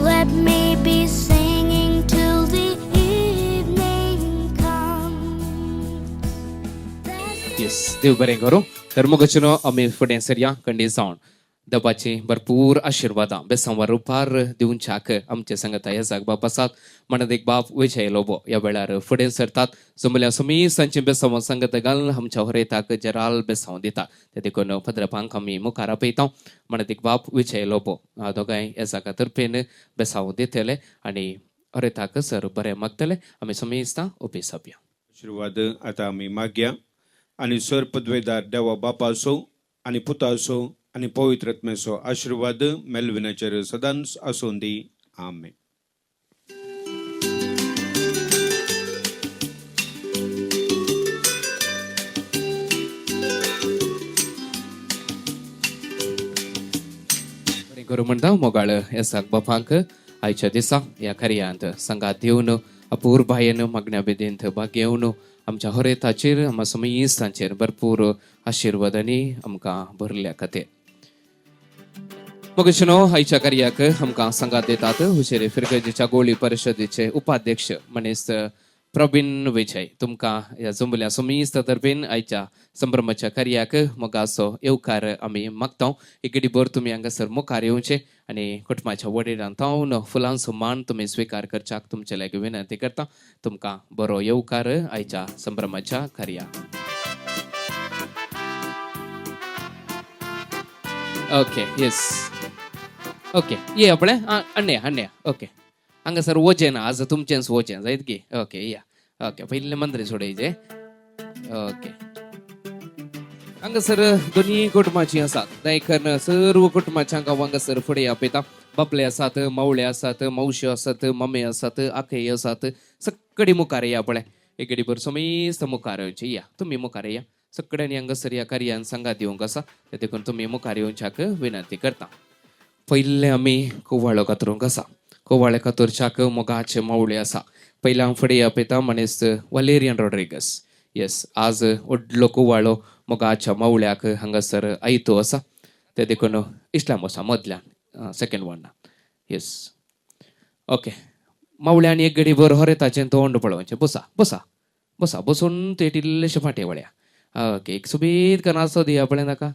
let me be singing till the evening comes. Yes देव बरें करूं. तर मुगचनो आमी फुडें सरया कंडी जावन देवाची भरपूर आशिर्वादां बेसांवार रुपार दिवच्याक आमचे संगत येसाक बाप आसात म्हणत एक बाप विजय लोबो ह्या वेळार फुडें सरतात जमल्या समी सांची बेसांव संगत घालून आमच्या होरेताक जराल बेसांव दितात ते देखून पत्रपांक आमी मुखार आपयता म्हणत एक बाप विजय लोबो दोगांय येसाका तर्फेन बेसांव दितले आनी होरेताक सर बरें मागतले आमी समेस्तां उबी सापया. आशिर्वाद आता आमी मागया आणि सर पदवेदार देवा बापा असो आणि पुता असो आणि पवित्र आत्म्याचो आशिर्वाद मेलविनाचेर सदांच आसूं दी. आमेन. बरें करूं म्हणटा मोगाळ येसाक बापांक आयच्या दिसा ह्या कार्यांत संगात येवन अपूर बायेन मागण्या बेदेंत भाग घेवन आमच्या होरेताचेर आमच्या समेस्तांचेर भरपूर आशिर्वादांनी आमकां भरल्या खातीर. मगशनो आयच्या कार्याक आमकां सांगात येतात हुशेरे फिरगजेच्या गोळी परिशदेचे उपाध्यक्ष मनीस प्रवीण विजय तुमकां ह्या जमल्या समेस्त तर्फेन आयच्या संभ्रमाच्या कार्याक मोगाचो येवकार आमी मागता. एक घडीभर तुमी हांगासर मुखार येवचे आनी कुटुंबाच्या वडिलांक थावन फुलांचो मान तुमी स्विकार करच्याक तुमचे लागीं विनंती करता. तुमकां बरो येवकार आयच्या संभ्रमाच्या कार्याक. ओके येस ओके ये आपणे हाडया ओके हांगासर वचें ना आज तुमचेंच वचें जायत की ओके या ओके पयले मंत्री सोडयचे ओके हांगासर दोनी कुटुंबाची आसात देखून सर्व कुटुंबाच्या हांगा हांगासर फुडें आपयता. बापले आसात मावळे आसात मावश्यो आसात मम्मी आसात आखे आसात सक्कडी मुखार या पळय एक घडीभर समेस्त मुखार येवचे या तुमी मुखार या सक्कड्यांनी हांगासर ह्या कार्यान सांगात येवंक आसा ते देखून तुमी मुखार येवच्याक विनंती करता. पयले आमी कुवाळो कातरूंक आसा कोवाळे कातोरच्याक मोगाचे मावळे आसा. पयले हांव फुडें आपयता मनीस वलेरियन रॉड्रिगस. येस आज व्हडलो कुवाळो मोगाच्या मावळ्याक हांगासर आयतो आसा ते देखून इस्लाम आसा मदल्यान सेकंड वनान. येस ओके मावळ्यांनी एक घडीभर होरेताचें तोंड पळोवचें. बसा बसा बसा बसून ते इल्लेशे फाटे वळ्या ओके एक सुबेद कनासो दिया पळय नाका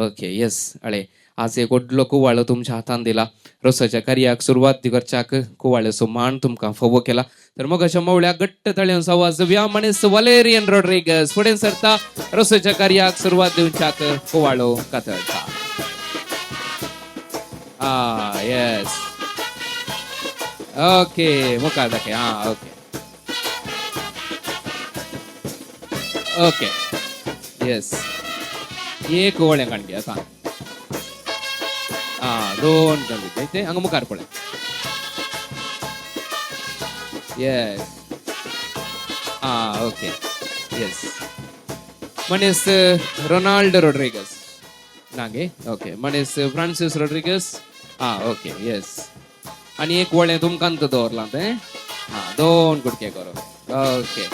ओके येस अळे आज एक व्हडलो कुवाळो तुमच्या हातान दिला. रोसाच्या कार्याक सुरवात करच्याक कुवाळ्याचो मान तुमकां फावो केला. तर मग अशा मावळ्याक घट्ट ताळयांचो आवाज दिवया. मनीस वलेरियन रॉड्रिगस फुडें सरता रोसाच्या कार्याक सुरवात दिवच्याक कुवाळो कातरता. येस ओके मुखार दाखय ओके ओके येस एक कुवाळ्या काणगे आता दोन घालून ते हांगा मुखार पळय येस ओके येस मनीस रोनाल्डो रॉड्रिगस नागे ओके मनीस फ्रांसिस रॉड्रिगस ओके येस आनी एक वळें तुमकां दवरलां तें दोन कुडके करून ओके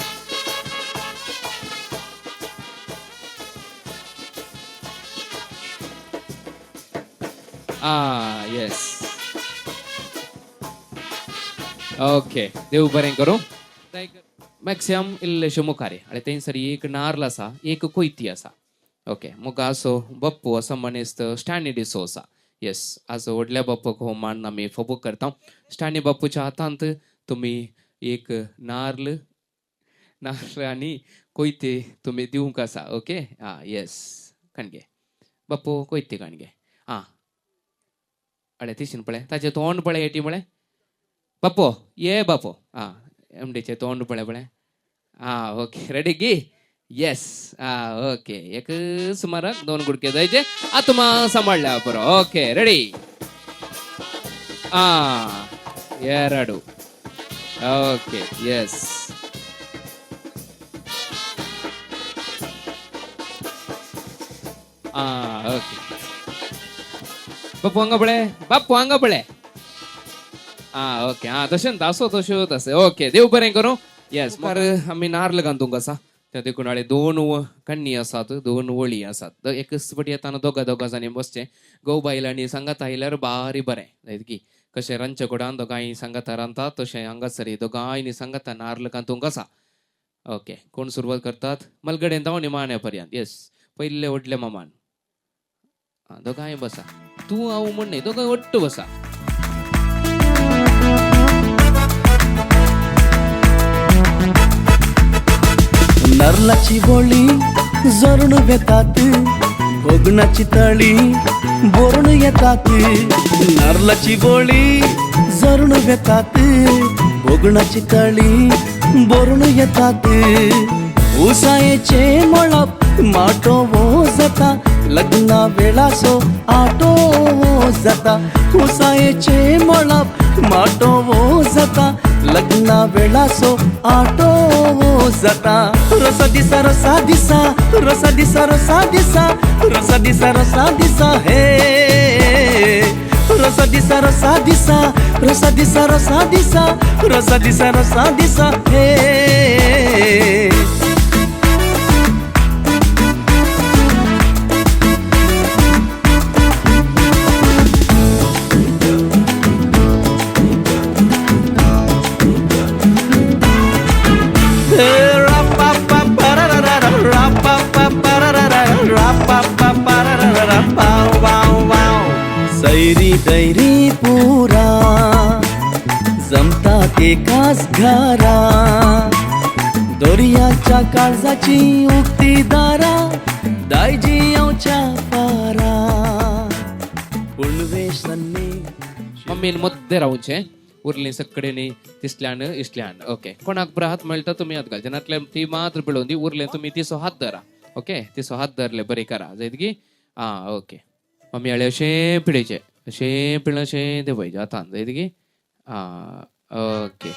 yes ओके देव बरें करूं मॅक्सिमम इल्लेशे मुखारे आणि थंयसरी एक नार्ल आसा एक कोयती आसा ओके मुगा असो बप्पू असो मनीस स्टॅनी दिसो आसा येस आज व्हडल्या बाप्पाक हो मान आमी फावो करता स्टॅनी बाप्पूच्या हातांत तुमी एक नार्ल आनी कोयते तुमी दिवंक आसा ओके येस कणगे बाप्पू कोयते कणगे अडे तिशीन पळय ताचें तोंड पळय एटी म्हळें बाप्पो ये बाप्पो एमडीचें तोंड पळय ओके रेडी गी येस ओके एक सुमाराक 2 गुडके जायचे आत्मा सांबाळल्या बरो ओके रेडी एराडू ओके येस ओके बाप्पू हांगा पळय ओके तशें तासो तश्यो तसे ओके देव बरें करूं येस मुखार आमी नार्ल घालूंक आसा त्या देखून 2 कण्णी आसात 2 वळी आसात एकच फावटी येताना दोगा जाणी बसचें गौ बायलांनी सांगात आयल्यार बारी बरें जायत की कशें रांदचे कुडान दोगांय सांगाता रांदतात तशें हांगासरी दोगांयनी सांगाता नार्ल घालूंक आसा ओके कोण सुरवात करतात मलगडेन जावन निमाण्या पर्यंत येस पयले व्हडले मामान दोगांय बसा तूं हांव म्हण न्ही दोगांय वट्ट बसा नारळाची बोळी जरून येतात भोगणाची तळी बोरून येतात नारळाची बोळी जरून येतात भोगणाची तळी बोरून येतात उसायेचे मळप माटो वो जाता लग्ना वेळासो आटो वो जाता उसायेचे मळप माटो वो जाता लग्ना वेळासो आटो वो जाता रसा दिसा रसा दिसा रसा दिसा रसा दिसा रसा दिसा रसा दिसा हे रसा दिसा रसा दिसा रसा दिसा रसा दिसा रसा दिसा रसा दिसा हे सैरी दैरी पुरा जमतात एकाच घरा दर्याच्या काळजाची उक्ती दारा दायजी येवच्या पारा पुणवेशन्नी मम्मीन मध्य रावचें उरलीं सगळ्यांनी तिसल्यान इश्ल्यान ओके कोणाक बरो हात मेळटा तुमी हात घालचे नातले ती मात्र पिळोवन दी उरलें तुमी तिसो हात धरा ओके तिसो हात धरले बरें करा जायत की ओके मम्मी हाळे अशें पिळेचें अशें पिळें अशें देंवयचें हातान जायत की ओके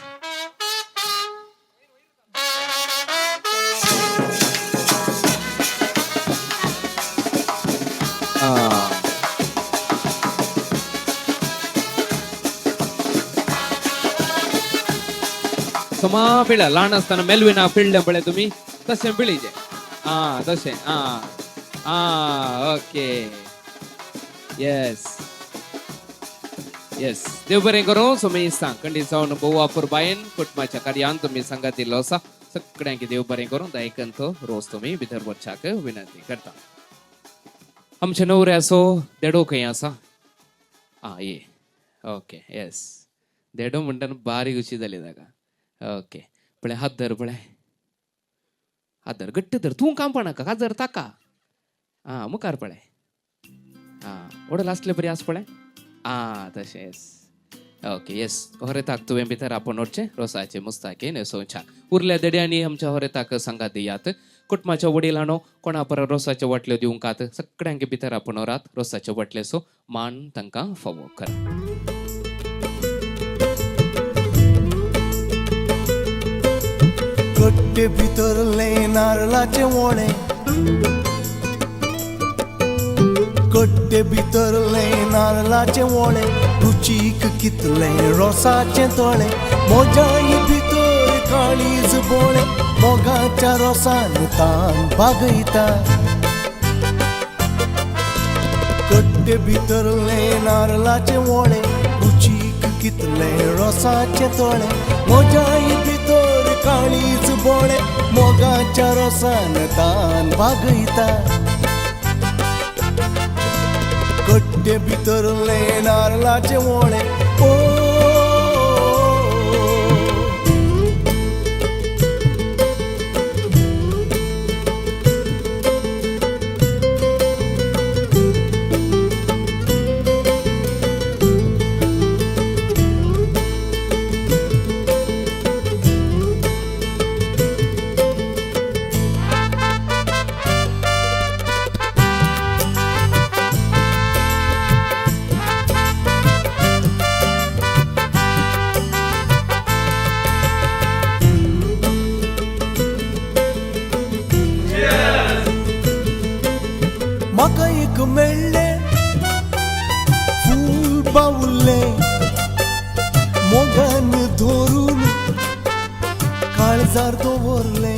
समा पिळ्या ल्हान आसतना मेलविना पिळ्ळें पळय तुमी तशें पिळेचें तशें ओके येस येस देव बरें करूं सुमी सांग खंडीत जावन भोव वापर बायन कुटुंबाच्या कार्यान तुमी सांगात दिलो आसा सगळ्यांक देव बरें करूं दायकंत रोज तुमी भितर वचपाक विनंती करता आमचे न्हवरे असो देडो खंय आसा ये ओके येस देडो म्हणटना बारीक अशी जाली जागा ओके पळय हात धर पळय हात धर गट्ट धर तूं काम पळनाका हात धर ताका मुखार पळय ओडल आसले बरी आस पळय तशें येस ओके येस होरेताक तुवें भितर आपण ओडचें रोसाचे मुस्ताके नेसोवच्या उरल्या देड्यांनी आमच्या होरेताक सांगात दियात कुटुंबाच्या वडिलांनो कोणा पर रोसाच्यो वटल्यो दिवंकात सगळ्यांक भितर आपण ओरात रोसाचे वटलेसो मान तांकां फावो करा कट्टे भितरले नारळाचे वोळे कट्टे भितरले नारळाचे वोळे रुचीक कितले रोसाचे तोळे मोजाई भितर काळीज बोळे मोगाच्या रोसान तान बागयता कट्टे भितरले नारळाचे वोळे रुचीक कितले रोसाचे तोळे मोजाई भितर काळीज बोळे मोगाच्या रोसान तान भागयता कट्टे भितरले नारळाचे मोळे ओ म्हाका एक मेळ्ळे फूल बावुल्ले मोगान धरून काळजार दवरले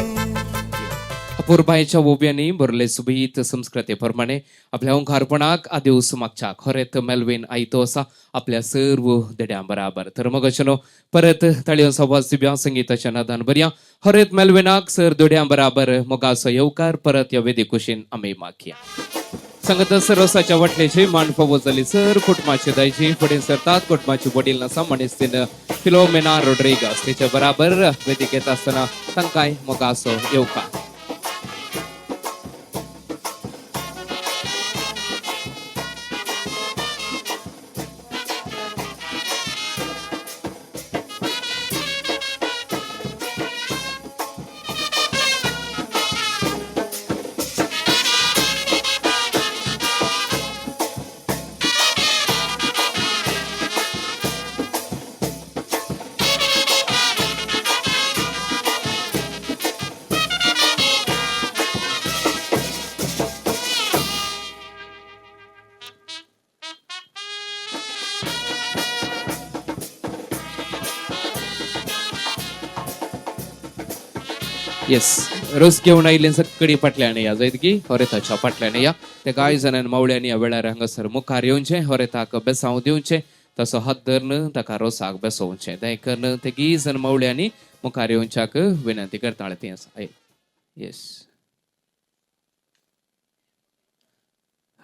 अपूर्बायेच्या ओब्यांनी बरले सुबीत संस्कृतीप्रमाणे आपल्या ओंकारपणाक आदेवस मागच्या खरेत मेल्विन आयतो असा आपल्या सर्व देड्यां बराबर तर मग अशनो परत ताळयो संवाद सिब्या संगीताच्या नादान बऱ्या हरेत मेल्विनाक सर देड्यां बराबर मोगासो येवकार परत या वेदी कुशीन आमी मागया संगत सरसाच्या वाटलेची मान फावो जाली सर कुटुंबाची दायची फुडें सरतात कुटुंबाची वडील आसा मनीसतीन फिलोमेना रोड्रिगस तिच्या बराबर वेदिक येता आसतना तांकांय मोगासो येवकार येस रोस घेऊन आयिल्ले सगळी फाटल्यान या जायत की हरेताच्या फाटल्यान या ते कांय जाणांनी मावळ्यांनी ह्या वेळार हांगासर मुखार येवचें हरेताक बेसांव दिवचें तसो हात धरून ताका रोसाक बेसोवचें देखून ते गी जण मावळ्यांनी मुखार येवच्याक विनंती करताले ती आसा येस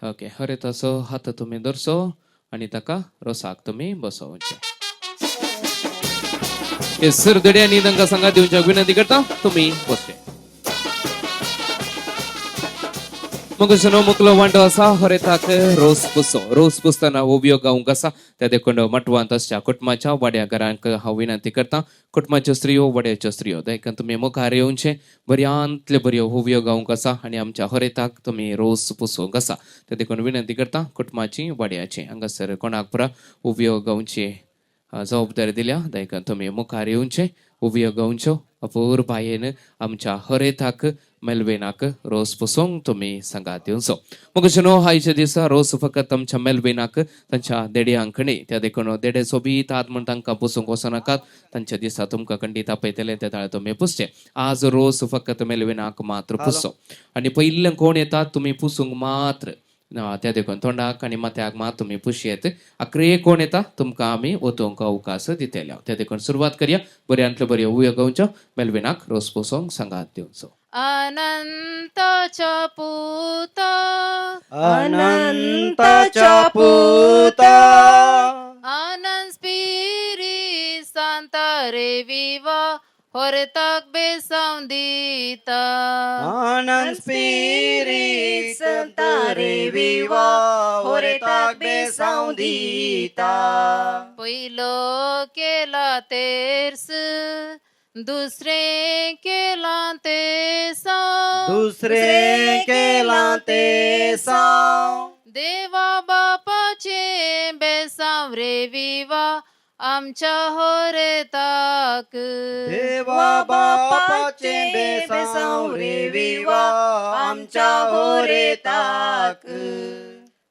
ओके हरेताचो हात तुमी धरचो आनी ताका रोसाक तुमी बसोवचें सर देड्यांनी तांकां सांगात दिवच्याक विनंती करता तुम्ही बसचे मग मुकलो वांटो आसा हरेताक रोस पुसतना ओबियो गावंक आसा त्या देखून मटवांत आसच्या कुटुंबाच्या वाड्या घरांक हांव विनंती करता कुटुंबाच्यो स्त्रियो वाड्याच्यो स्त्रियो देखून तुमी मुखार येवचें बऱ्यांतल्यो बऱ्यो ओबियो गावंक आसा आनी आमच्या हरेताक तुमी रोस पुसोवंक आसा त्या देखून विनंती करता कुटुंबाची वाड्याची हांगासर कोणाक पुरा ओबियो गावची जबाबदारी दिल्या देखून तुमी मुखार येवचें उबियो गावच्यो अपूर्बायेन आमच्या हरेताक मेल्वेनाक रोस पुसोवंक तुमी सांगात दिवचो मग आयच्या दिसा रोस फकत आमच्या मेल्वेनाक तांच्या देड्यांक न्ही त्या देखून देडे सोबीत आद म्हण तांकां पुसूंक वचनाकात तांच्या दिसा तुमकां खंडीत आपयतले त्या ताळे तुमी पुसचे आज रोस फकत मेल्वेनाक मात्र पुसो आनी पयले कोण येतात तुमी पुसूंक मात्र त्या देखून तोंडाक आनी माथ्याक मात तुमी पुशयेत अकरे कोण येता तुमकां आमी वतोवंक अवकाश दितेले त्या देखून सुरवात करया बऱ्यांतल्यो बऱ्यो उयो गावच्यो मेल्वेनाक रोस पुसोवंक सांगात दिवचो अनंताच्या पुता आनंद स्पिरी सांता रे विवा हरेताक बेसांव दिता आनंद स्पिरीट संता रे विवा हरेताक बेसांव दिता पयलो केला तेर्स दुसरे केला ते सांव देवा बापाचे बेसांव रे विवा आमच्या हरेताक देवा बापाचे बेसांव रे विवा आमच्या हरेताक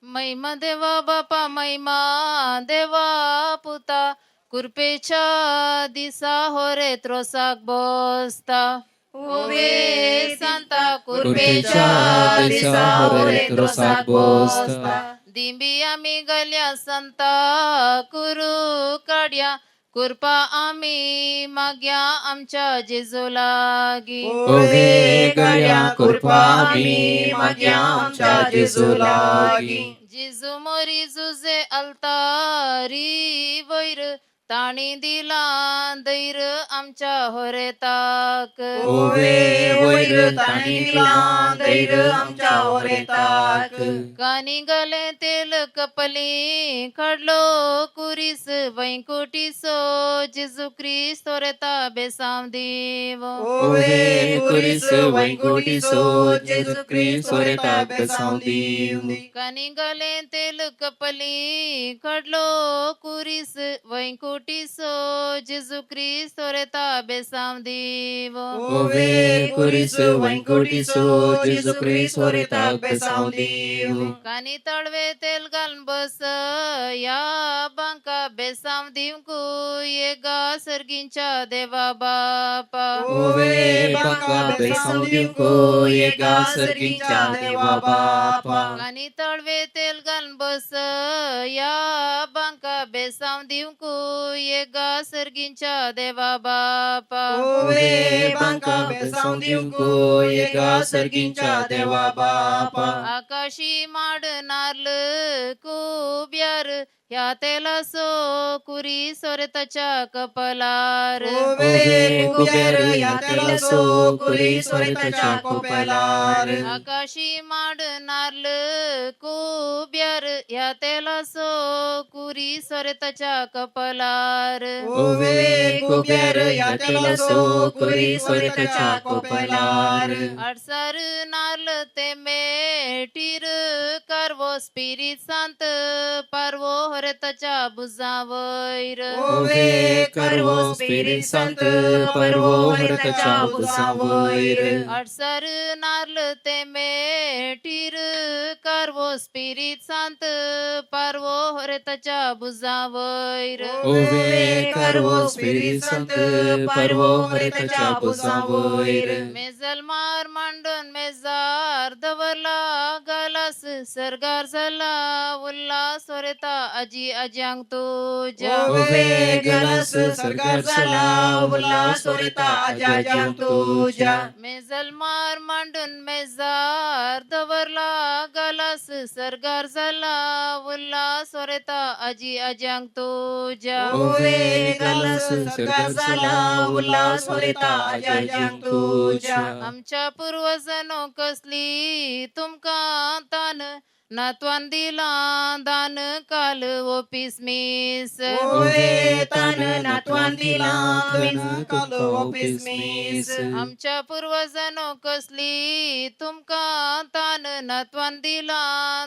महिमा देवा बापा महिमा देवा पुता कुरपेच्या दिसा हरेत रोसाक बसता उबे सांता कुरपेच्या दिसा हरेत रोसाक बसता दिंबी आम्ही गल्या संता कुरू काढ्या कृपा आम्ही माग्या आमच्या जेजू लागी ओवे गळ्या कृपा आम्ही माग्या आमच्या जेजू लागी जेजू मोरी जुजे अल्तारी वैर ताणी दिला दैर आमच्या होरे ताक ओवे वैर ताणी दिला दैर आमच्या ओरे ताक कानी गले तेल कपली काढलो कुरीस वैकुटी सो जेजू ख्रिस्त होरे ताबे साम देव ओवे कुरीस वैकुटी सो जेजू ख्रिस्त होरे ताबे साम देव कानी गले तेल कपली काढलो कुरीस वैकुटी सो जेजू ख्रिस्त होरे ताबे साम देव ओवे कुरीस वैकुटी सो जेजू ख्रिस्त होरे ताबे साम देव कानी तळवे तेल घालून बस या बांका बेसाम दिवकू ये गा सर्गींच्या देवा बापा ओवे बांका बेसाम दिवकू ये गा सर्गींच्या देवा बापा कानी तळवे तेल घालून बस या बांका बेसाम दिवकू ये गा सर्गींच्या देवा बापा ओवे बांका बेसाम दिवकू ये गा सर्गींच्या देवा बापा आकाशी माड नारल कुब्यार या तेला सो कुरी सोरताच्या कपलार ओवे कुबेर या तेला सो कुरी सोरताच्या कपलार आकाशी माड नारल कुब्यार या तेला सो कुरी सोरताच्या कपलार ओवे कुबेर या तेला सो कुरी सोरताच्या कपलार अडसर नारल ते मेटीर कारवो स्पिरिट सांत पारवो हरताच्या बुजावैर ओवे करवो स्पिरिट संत परवो हरताच्या बुजावैर अडसर नारल ते मेटीर कारवो स्पिरिट सांत पारवो हरताच्या बुजावैर ओवे करवो स्पिरिट संत परवो हरताच्या बुजावैर मेजल मार मांडून मेजार दवरला गालास सरगार झाला उल्हास वरता अजी अजांग तुझ्या ओवे गलस सरगार झाला उल्हास वरता अजाजांग तुझ्या मेजल मार मांडून मेजार दवरला गालास सरगार झाला उल्हास वरता अजी अजांग तुझ्या ओवे गलस सरगार झाला उल्हास वरता अजाजांग तुझ्या आमच्या पूर्वजांनो कसली तुमका तान नातवान दिला दान काल ओपिस मीस ओवे तान नातवान दिला बिन काल ओपिस मीस आमच्या पूर्वजांनो कसली तुमका तान नातवान दिला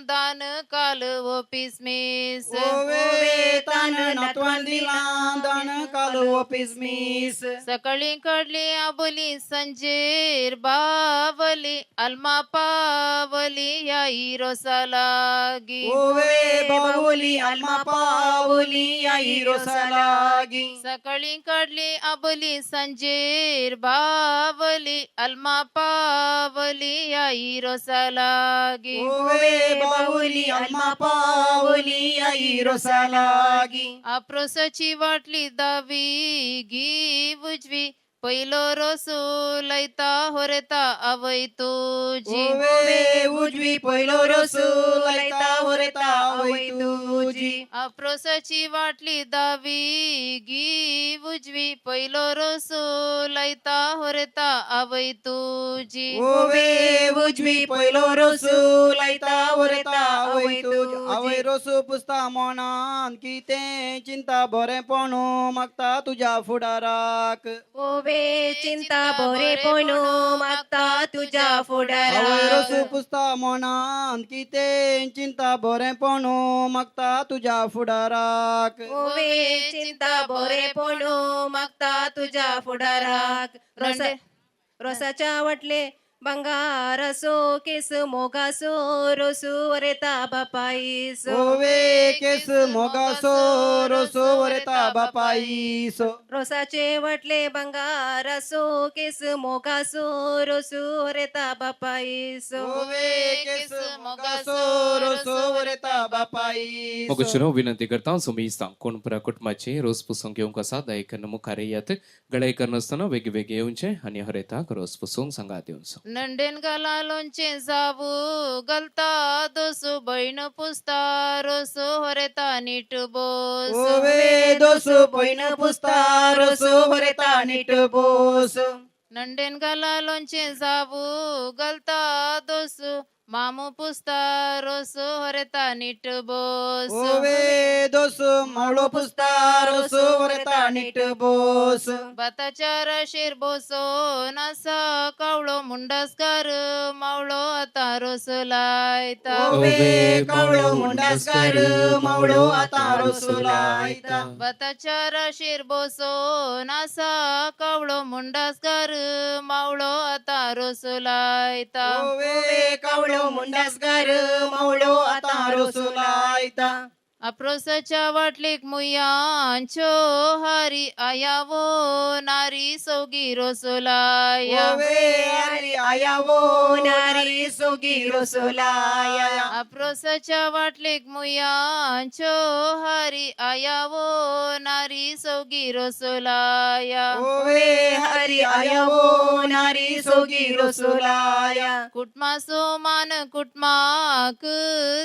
दान काल ओपिस मीस ओवे तान नातवान दिला दान काल ओपिस मीस सकाळी कडली आबोली संजेर बावली अल्मा पावली या रोसाला लागी ओवे बावली अल्मा पावली या रोसालागी सकाळी कडली आबोली संजेर बावली अल्मा पावली या रोसालागी ओवे बावली अल्मा पावली या रोसालागी आप्रोसाची वाटली दावी गी उजवी पहिलो रोसू लयता होरेता आवय तुझी ओवे उजवी पहिलो रसू लयता होरेता आवय तुझी आप्रोसाची वाटली दावी गी उजवी पहिलो रोसू लयता होरेता आवय तुझी ओवे उजवी पहिलो रसू लयता होरेता आवय तुझी आवय रसू पुसता मोनान की ते चिंता बरेपणू मागता तुझ्या फुडाराक ओवे चिंता बरे पणू मागता तुझ्या फुडाराक आवय रसू पुसता मोनान की ते चिंता बरेपणू मागता तुझ्या फुडाराक ओवे चिंता बरे पणू मागता तुझ्या फुडाराक रोसाच्या वाटले ಬಂಗಾರಸೋ ಕೇಸು ಮೊಗಸೋ ರೊಸು ಒರೆತ ಬಪಾಯಿಸೋ ओवे केस मोगासो रोसो वरेता बापाईसो रोसाचे वटले ಬಂಗಾರಸೋ ಕೇಸು ಮೊಗಸೋ ರೊಸು ಒರೆತ ಬಪಾಯಿಸೋ ओवे केस मोगासो रोसो वरेता बापाईसो मग विनंती करता तुम्ही सांग कोण पुरा कुटुंबाचे रोज पुसून घेऊन कसा दायकन मुखारे येत गळाई करणं असताना वेगवेगळे येऊनचे आणि हरेताक रोज पुसून सांगात येऊन नंडेन गाला लोणचे जाऊ गलता दोसू बहीण पुसता रोसो हरेता नीट बोस ओवे दोसो पैन पुस्ता रोसो वरेता नीट बोस नंडेन गाला लोणचे जाऊ गलता दोसू मामू पुसता रोसो हरेता नीट बोस ओवे दोसो मावळो पुस्ता रोसो वरेता नीट बोस भाताच्या राशीर बोसो नासा कावळो मुंडासकार मावळो आता रोस लायता ओवे कावळो मुंडासकार मावळो आता रोसो लायता भाताच्या राशीर बोसो नासा कावळो मुंडासकार मावळो आता रोस लायता ओवे कावळो मुंडासकार मावळो आता रोसो लायता अप्रोसाच्या वाटलीक मुयांचो हारी आयावो नारी सोगी रोसोलाया ओवे हरी आयावो नारी सोगी रोसो लाया अप्रोसाच्या वाटलीक मुयांचो हारी आयावो नारी सोगी रोसोलाया ओवे हरी आयावो नारी सोगी रोसो लाया कुटमासो मान कुटमाक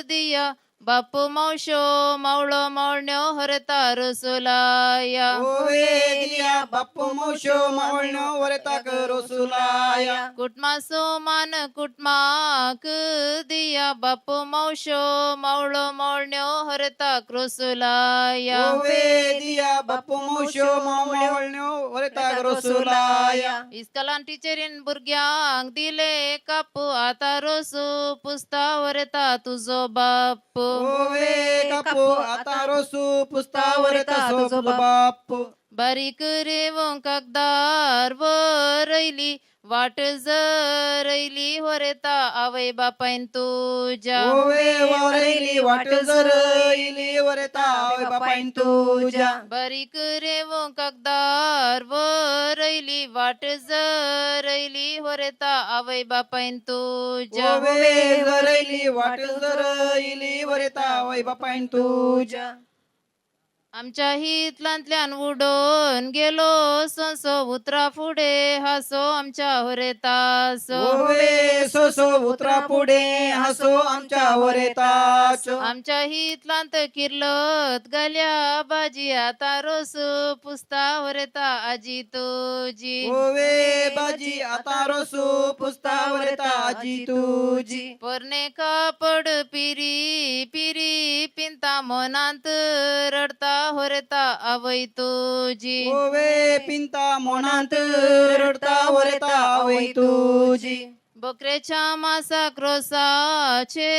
दिया बापू मावशो मावळो मावण्यो हरता रोसोलाया ओवे दिया बाप्पू मोशो मावळनो वरताक रोसो लाया कुटमासो मान कुटमाक दिया बापू मावशो मावळो मावण्यो हरता रोसोलाया ओवे दिया बाप्पू मोशो मावळनो वरताक रोसो लाया इस्कलान टिचरीन भुरग्यांक दिले कापू आता रोसो पुस्ता वरता तुझो बाप ओवे कापो आता रोसो पुस्ता वरता तुझो बाप बारीक रेवों कागदार वरयली वाट जरयली वरता आवय बापायन तुझ्या ओवे वारैली वाट जरैली वरता आवय बापायन तुझ्या बारीक रेवों कागदार वरयली वाट जरयली वरता आवय बापायन तुझ्या ओवे जरैली वाट जरैली वरता आवय बापायन तुझ्या आमच्या हितलांतल्यान उडोन गेलो सोसो उतरा फुडे हासो आमच्या होरेतासो ओवे सोसो उतरा पुढे हसो आमच्या वरेताचो आमच्या हितलांत किर्लत घाल्या भाजी आता रोस पुस्ता होरेता आजी तुजी ओवे बाजी आता रोसो पुस्ता वरता आजी तुझी पोरणे कापड पिरी पिरी पिंता मोनांत रडता होरेता आवय तुजी ओवे पिंता मोनांत रडता वरता आवय तुझी बकरेच्या मासाक रोसाचे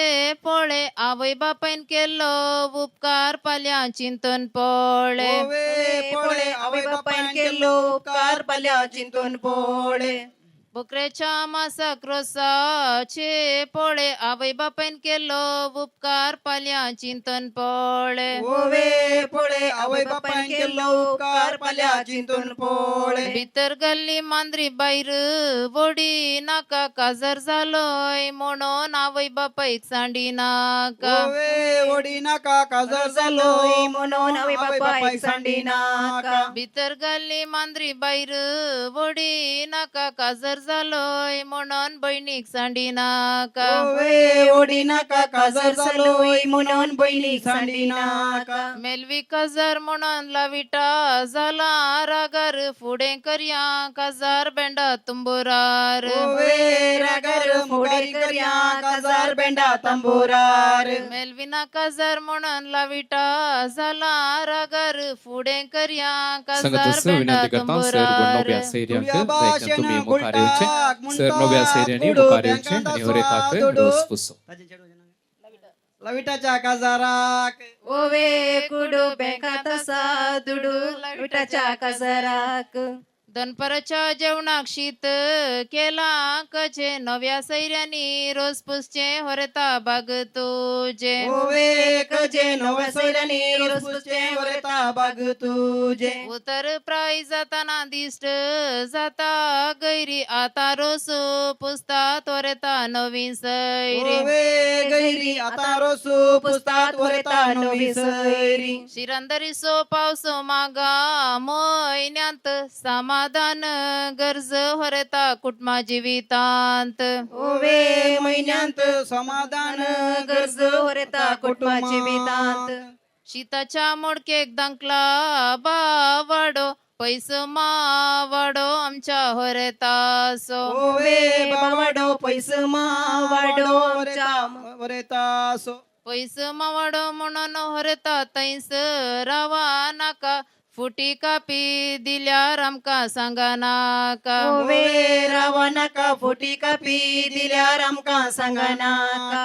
पोळे आवय बापायन केलो उपकार पाल्या चिंतन पोळे ओवे पोळे आवय बापायन केलो उपकार पाल्या चिंतून पोळे बकरेच्या मासाक रोसाचे पोळे आवय बापायन केलो उपकार पाल्या चिंतन पोळे ओवे पोळे आवय बापायन केलो उपकार पाल्या चिंतून पोळे भितर गल्ली मांद्री बायर वडी नाका काजर जालोय म्हणून आवय बापायक सांडी नाका ओवे वडी नाका काजर जालोय म्हणून आवय बापायक सांडी नाका भितर गल्ली मांद्री बायर वडी नाका काजर जालोय म्हणून बहिणीक सांडी नाका ओवे वडी नाका काजर जालोय म्हणून बहिणीक सांडी नाका मेलवी काजार म्हणून लाविटा जाला रागार फुडें करया काजार बेंडा तुंबोरार ओवे रागर मोडारी करया काजार बेंडा तंबोरार मेलविना काजार म्हणून लाविटा जाला रागार फुडें करया काजार संगत बेंडा विनंती करता सर तुंबोरार नव्या सेरियांक तुझ्या दायकन तुम्ही भाषेनं मुखारे येऊचे गुलटाक, सर नव्या सेरियांनी मुंटाक, मुखारे येऊचे पुढो, आणि हरेताक दोडो. रोज पुसो लविटाच्या काजाराक ओवे कुडू बेंका तसा दुडू विटाच्या काजराक दनपराच्या जेवणाक शीत केला कचे नव्या सैर्यानी रोज पुसचे होरेता बाग तुझे ओवे कजे नव्या सैरानी रोसपुसचे वरेता बाग तुझे उतर प्राय जाताना दिष्ट जाता गैरी आता रोस पुसता तोरेता नवीन सैरी ओवे गैरी आता रोसू पुसतात वरेता नवी सैरी शिरंदरी सो पावसो मागा महिन्यांत समाधान गरज होरेता कुटुंबा जीवितांत ओवे महिन्यांत समाधान गरज वरेता कुटुंबाची वितांत शीताच्या मोडकेक दांकला बावाडो पैस मावाडो आमच्या होरेतासो ओवे बावाडो पैस वाडो वरेतासो पैस मावाडो म्हणून होरेता तैस रावा नाका फुटी कापी दिल्यार आमकां सांगा नाका ओवे रावा नाका फुटी कापी दिल्यार आमकां सांगा नाका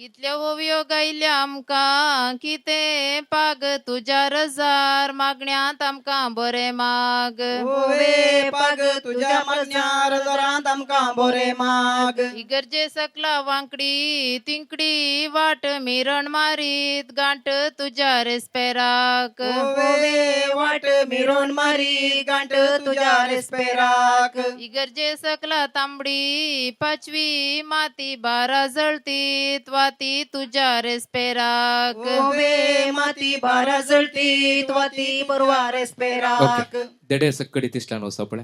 इतल्या ओवियो गायल्या आमकां कितें पाग तुज्या रजार मागण्यांत आमकां बरें माग ओवे पाग तुज्या मागण्यार जरांत आमकां बरें माग इगर्जे सकला वांकडी तिंकडी वाट मिरण मारीत गांठ तुज्या रेस्पेराक ओवे वाट मिरोन मारी गांठ तुज्या रेस्पेराक इगर्जे सकला तांबडी पाचवी माती बारा जळतीत वाती तुज्या रेस्पेराक ओवे माती बारा जळती वाती परवा रेस्पेराक देडे सकडी तिसल्यान वसा पळय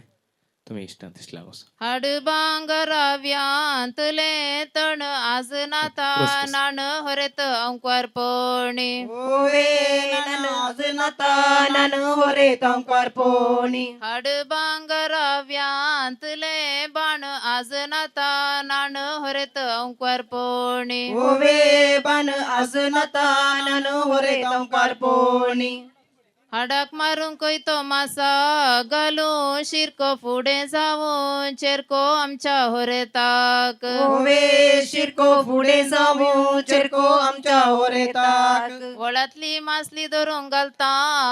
तुम्ही इश्टान तिसल्यान वसा हाड भांगराव्यांतले तण आज नाता नाण हरेत अंकुरपणी ओवे नान आज नाता नान होरे तंकार पोणी हाड भांगराव्यांतले बाण आज नाता नाण हरेत अंकुरपणी ओवे बान आज नाता नान होरे तंकार पोणी हाडाक मारून कोयतो मासा घालून शिरको फुडें जावून चेरको आमच्या होरेताक ओवे शिरको फुडें जावूं चेरको आमच्या होरेताक वळातली मासली धरून घालता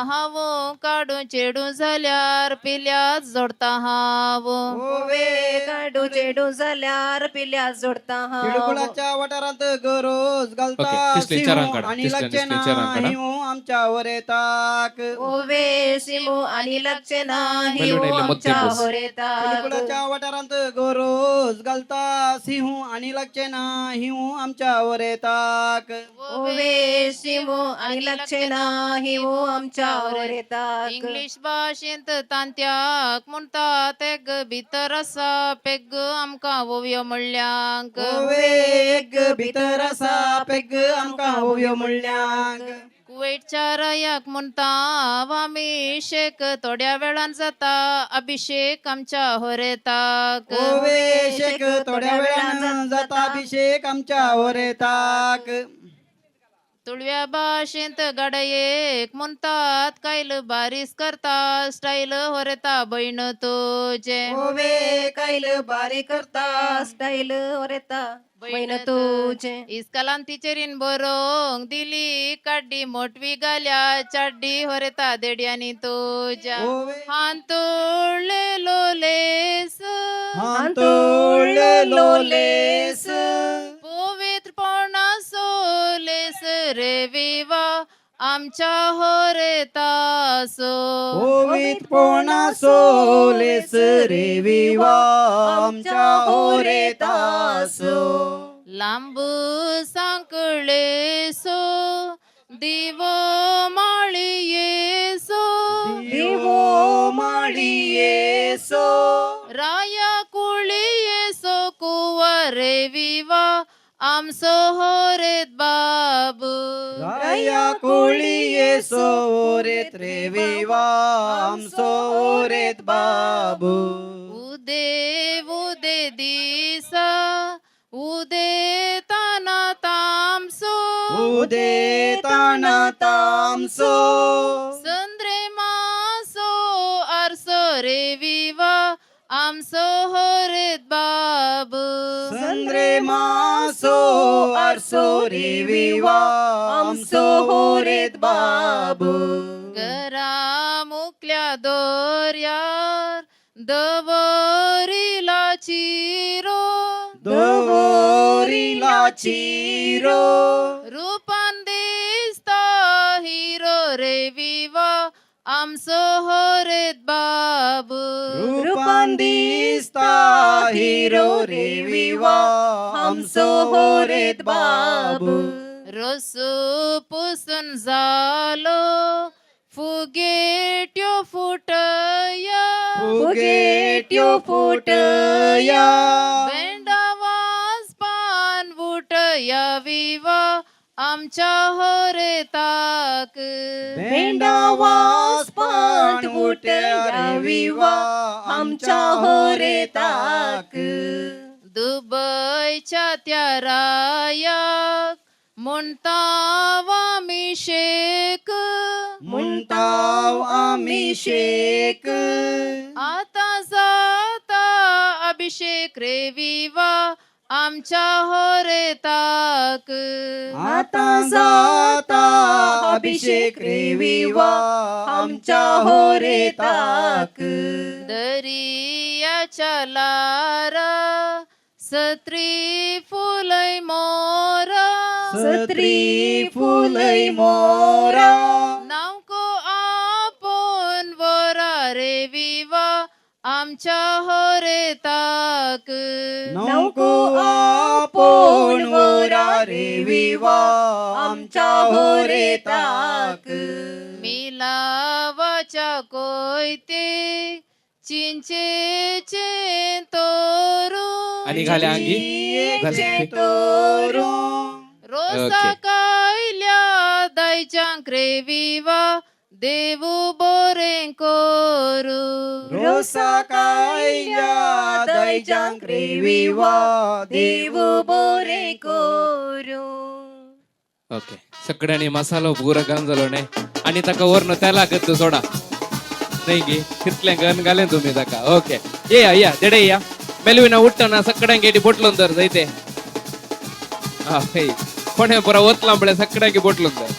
हावू काडून चेडू जाल्यार पिल्यात जोडता हावू ओवे काडू चेडू जाल्यार पिल्या जोडता हा पिळकुळाच्या वाठारांत गरोज घालता ओके, तिसले चारांक सिंह काडा, आणि तिसले लक्षे तिसले चारांक काडा. हिंव आमच्या होरेताक ओवे सिमू आणि लक्षे नाही मेलून आयले मध्य आमच्या बस. होरेता पिळकुळाच्या वाठारांत गरोज घालता सिंह आणि लक्षे हिंव आमच्या होरेताक ओवे सिमू आणि लक्षे नाही आमच्या होरेता इंग्लिश भाशेंत तांत्याक म्हणटात एक भितर आसा पेग आमकां ओव्यो म्हणल्यांक ओवे एक भितर आसा पेग आमकां ओव्यो म्हणल्यांक कुवेटच्या रायाक म्हणटा अभिषेक थोड्या वेळान जाता अभिषेक आमच्या होरेताक ओवे शेक थोड्या वेळान जाता अभिषेक आमच्या होरेताक तुळव्या भाशेंत गाडयेक म्हणटात कायल बारीस करता स्टाईल होरेता बहीण तुजे ओवे कायल बारी करता स्टाईल होरेता बहीण तुझे इस्कालान तिचेरीन बरोंक दिली काड्डी मोटवी घाल्या चाड्डी होरेता देड्यांनी तुज्या ओवे हांतोळलेलो लेस हांतोळलेलो लेस पवित्रपणा सोलेस रे विवा आमच्या होरेतासो पवित्रपणा सोलेस रे विवा आमच्या होरेतासो लांबू सांकळे सो दिवो माळिये सो दिवो माळिये सो राया कुळिये सो कुवारे विवा आमचो होरेत बाबू राया कोळी सोरेत रे विवा आमचो होरेत बाबू उदे उदे दिसा उदे ताना तामसो उदे ताना तामसो संद्रे मासो आरसो रे विवा आमचो होरेत बाबू संद्रे मासो आरसो रे विवा आमचो होरेत बाबू घरा मुकल्या दोर्यार दवरिला चिरो चिरो रूपान दिसता हिरो रे विवा आमचो होरेत बाबू रूपान दिसता हिरो रे विवा आमचो होरेत बाबू रोसू पुसून जालो फुगेट्यो फुटया फुटया बेंडावाज पान फुटया विवा आमच्या होरेताक भेंडावास पान फुटया विवा आमच्या होरेताक दुबईच्या त्या रायाक म्हणताव आमी शेक म्हणताव आम्ही शेक आता जाता अभिषेक रे विवा आमच्या होरेताक आता जाता अभिषेक रे विवा आमच्या होरेताक दर्याच्या लारा सत्री फुलय मोरा सत्री फुलय मोरा नावको आपण वरा रे विवा आमच्या होरेताक नको आपण वरा रे विवा आमच्या होरेताक मिलावाच्या कोयते चिंचेचे तोरू आणि घाल्या अंगी घाल्या. तोरू रोसा कायल्या दायच्यां रे विवा देवू बोरें कोरू रोसा कायल्या दैजांक रे विवा देव बोरे कोरू ओके सगळ्यांनी मसालो पुरा घालून नाही आणि ताका वरनं त्याला करतो सोडा नाही गे तितले गन घालेन तुम्ही ताका ओके या देडे या मेलविना उठताना सगळ्यांक एटी बोटलोन तर जायते हा हे कोणे पुरा ओतला पडे सगळ्यांक बोटलोन तर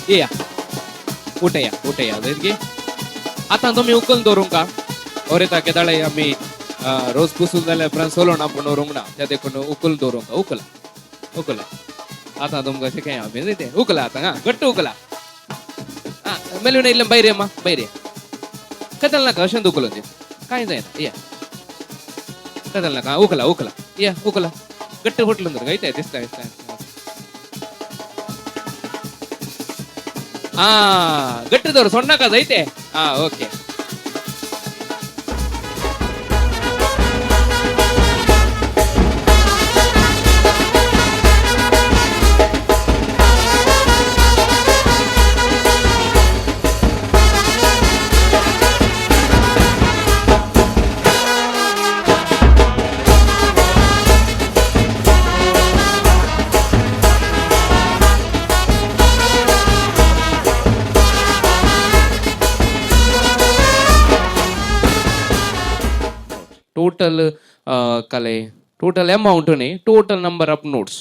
या उठया जायत गे आता तुम्ही उकल दवरूंक का ओरे ताके दाळे आम्ही रोज पुसून जाल्यार उपरांत सोलोन आपण दवरूंक ना त्या देखून उकल दवरूंक उकला आता तुमकां अशें काय आमी ते उकला आता हा घट्ट उकला मेलून इल्लें बैरे मा बैरे कदल नाका अशेंच उकलोन दे कांय जायना या कदल नाका उकला या उकला घट्ट फुटलो तर गायते दिसता गट्ट दवर सोड नाका जायते ओके टोटल टोटल अमाउंट न्ही total number of notes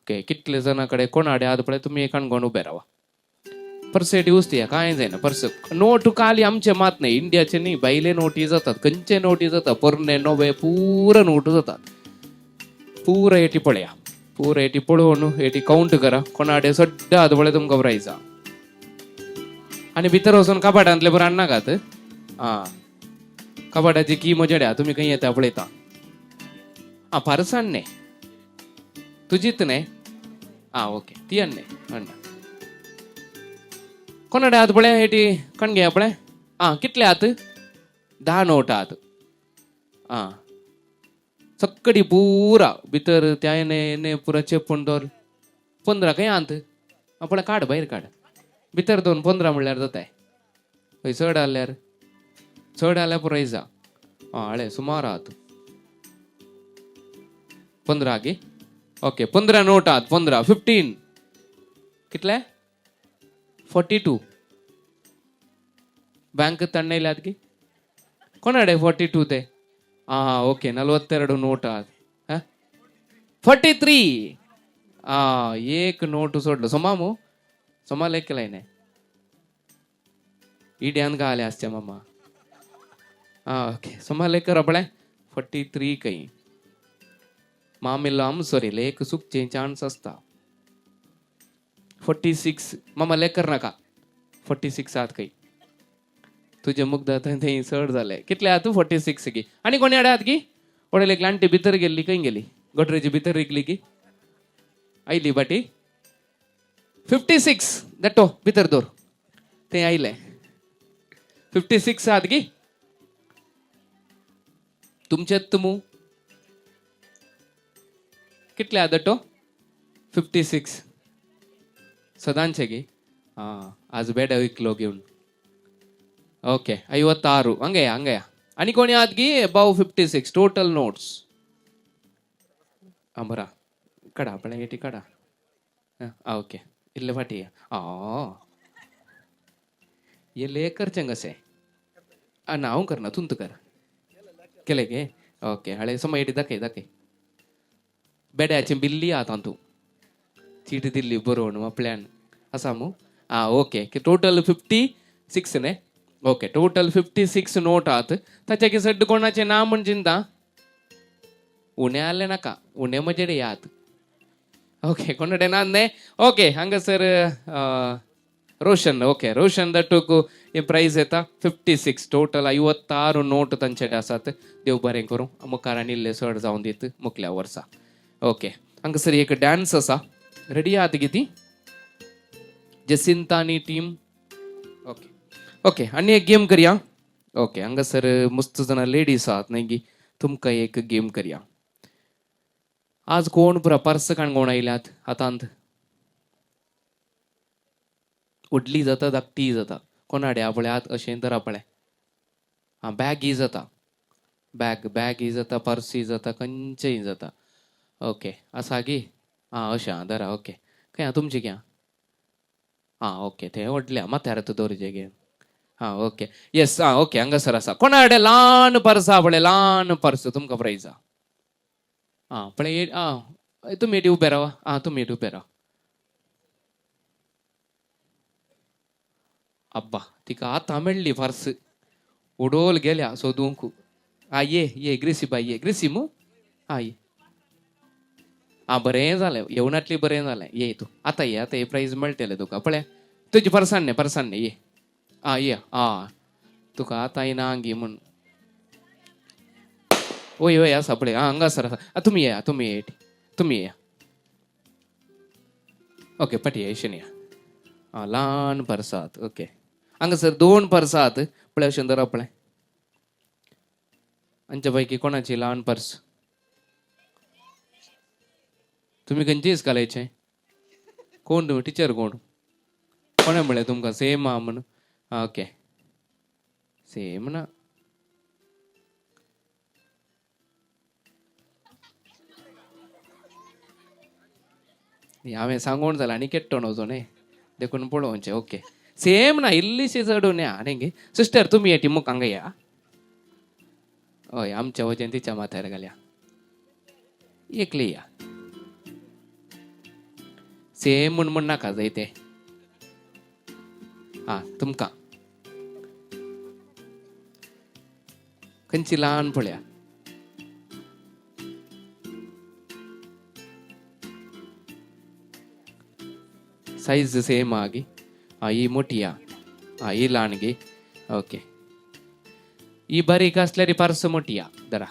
okay कितले जाणा कडेन कोणाडे आद पळय तुमी एक काणकोण उबे रावा पर्सेट यूज दिया कांय जायना पर्स नोट खाली आमचे मात न्ही इंडियाचे न्ही भायले नोटी जातात खंयचे नोटी जातात पोरणे नवे पुरा नोट जातात पुरा एटी पळया पुरा एटी पळोवन एटी काउंट करा कोणाडे सड्डा आद पळय तुमकां प्रायजा आनी भितर वचून कपाटांतले बरें हाडनाकात कपाटाची की म्हजेड्या तुम्ही खंय येता पळयता फारस हाडणे तुजीच न्ही ओके ती हाडणे कोणाडे हात पळय हेटी कण घे पळय कितले हात 10 नोट हात सक्कडी पुरा भितर त्या येणे पुरा चेपून दवर 15 खंय हात पळय काड भायर काड भितर दोन 15 म्हणल्यार जाताय खंय चड आल्यार पुरायजा हळे सुमार आहात 15 गे ओके 15 नोट आहात 15 कितले 42 बँक तण्णयल्यात गे कोणाडे 42 ते ಓಕೆ 42 ನೋಟ್ ಆದ 43 एक नोट सोडलं सोमामू सोमा लेख केलाय नाही इड्यान का आले असते मम्मा ओके सोमा लेख रबळे 43 काही मामिला सॉरी लेख सुकचे चान्स असता 46 मम्मा लेख कर नका 46 आत काही तुझे मुग्ध ते सड झाले कितले आत तू 46 की आणि कोणी अडे आत की ओढे लेख लांटी भितर गेली काही गेली गटरेची भितर रिकली की आईली बाटी 56 दट्टो भितर दोर ते आईले 56 आत की तुमच्यात तुमू कितले आत दट्टो 56 सदांचे की आज बेड विकलो घेऊन ओके 56 हंगया हंगया आणि कोणी आत की अबाव 56 टोटल नोट्स बरा कड़ा अपने ये कड़ा ओके इल्ले फाटी ये लेकर चंगसे नाव करना तुंत कर केले गे ओके हळे समय इटी दके दके बेड्याची बिल्ली आता तू चीट दिल्ली बरोवन मग प्लॅन असा मू ओके की टोटल 56 ने ओके टोटल 56 नोट आत त्याच्या की सड्ड कोणाचे नाव म्हणजिंदा उन्हे आले नका उन्हे मजेडे यात ओके कोणडे नांदे ओके हंग सर ರೋಷನ್ ಓಕೆ ರೋಷನ್ ದಟ್ಟುಕು ಈ ಪ್ರೈಸ್ येता 56 टोटल 56 नोट तांचे आसात देव बरें करूं मुखार आनी इल्ले चड जावन दीत मुखल्या वर्सा ओके हांगासर एक डान्स आसा रेडी आहात गी ती जसिंता आनी टीम ओके ओके आनी एक गेम करया ओके हांगासर मस्त जाणां लेडीज आहात न्ही गी तुमकां एक गेम करया आज कोण पुरा पर्स काणकोण आयल्यात हातांत उडली जाता धाकटी जाता कोणाडे आपल्यात अशें तर आपले बॅग ही जाता बॅग ही जाता पर्स ही जाता खंयचेय जाता ओके आसा गी अशें धरा ओके खंय तुमचें क्या ओके ते ओडल्या माथ्यार दवरचे गे ओके येस ओके हांगासर आसा कोणाडे ल्हान पर्स आपले ल्हान पर्स तुमकां प्रायज पळय तुमी येटी उबे रावा तुमी येटी उबे रावा अब्बा तिका आतां मेळ्ळी पर्स उडोल गेल्या सोदूंक ये ग्रिसीबा ये ग्रिसीम ये बरें जालें येवनातली बरें जालें ये तूं आतां ये प्रायज मेळटलें तुका पळय तुजी पर्सान ये ये तुका आतां येना गी म्हूण ओय आसा पळय हांगासर आसा तुमी येया तुमी येया ओके पटी अशें या ल्हान पर्सात ओके हांगासर 2 पर्सात पळय अशें धरप पळय हांचे पैकी कोणाची ल्हान पर्स तुमी खंयची इस्कालेचे कोण तुमी टिचर कोणें म्हणलें तुमकां सेम आहा म्हूण ओके सेम ना हांवें सांगून जालें आनी केट्टो नजो न्ही देखून पळोवचें ओके सेम ना इल्लीशी चडून या न्ही सिस्टर तुमी येटी मुख हांगा या हय आमच्या वचेन तिच्या माथ्यार घालया एकली या सेम म्हूण नाका जाय ते तुमकां खंयची ल्हान पळया साईज सेम आगी ही मोठी ही ल्हान गी ओके ही बारीक असल्यारी पर्स मोठी धरा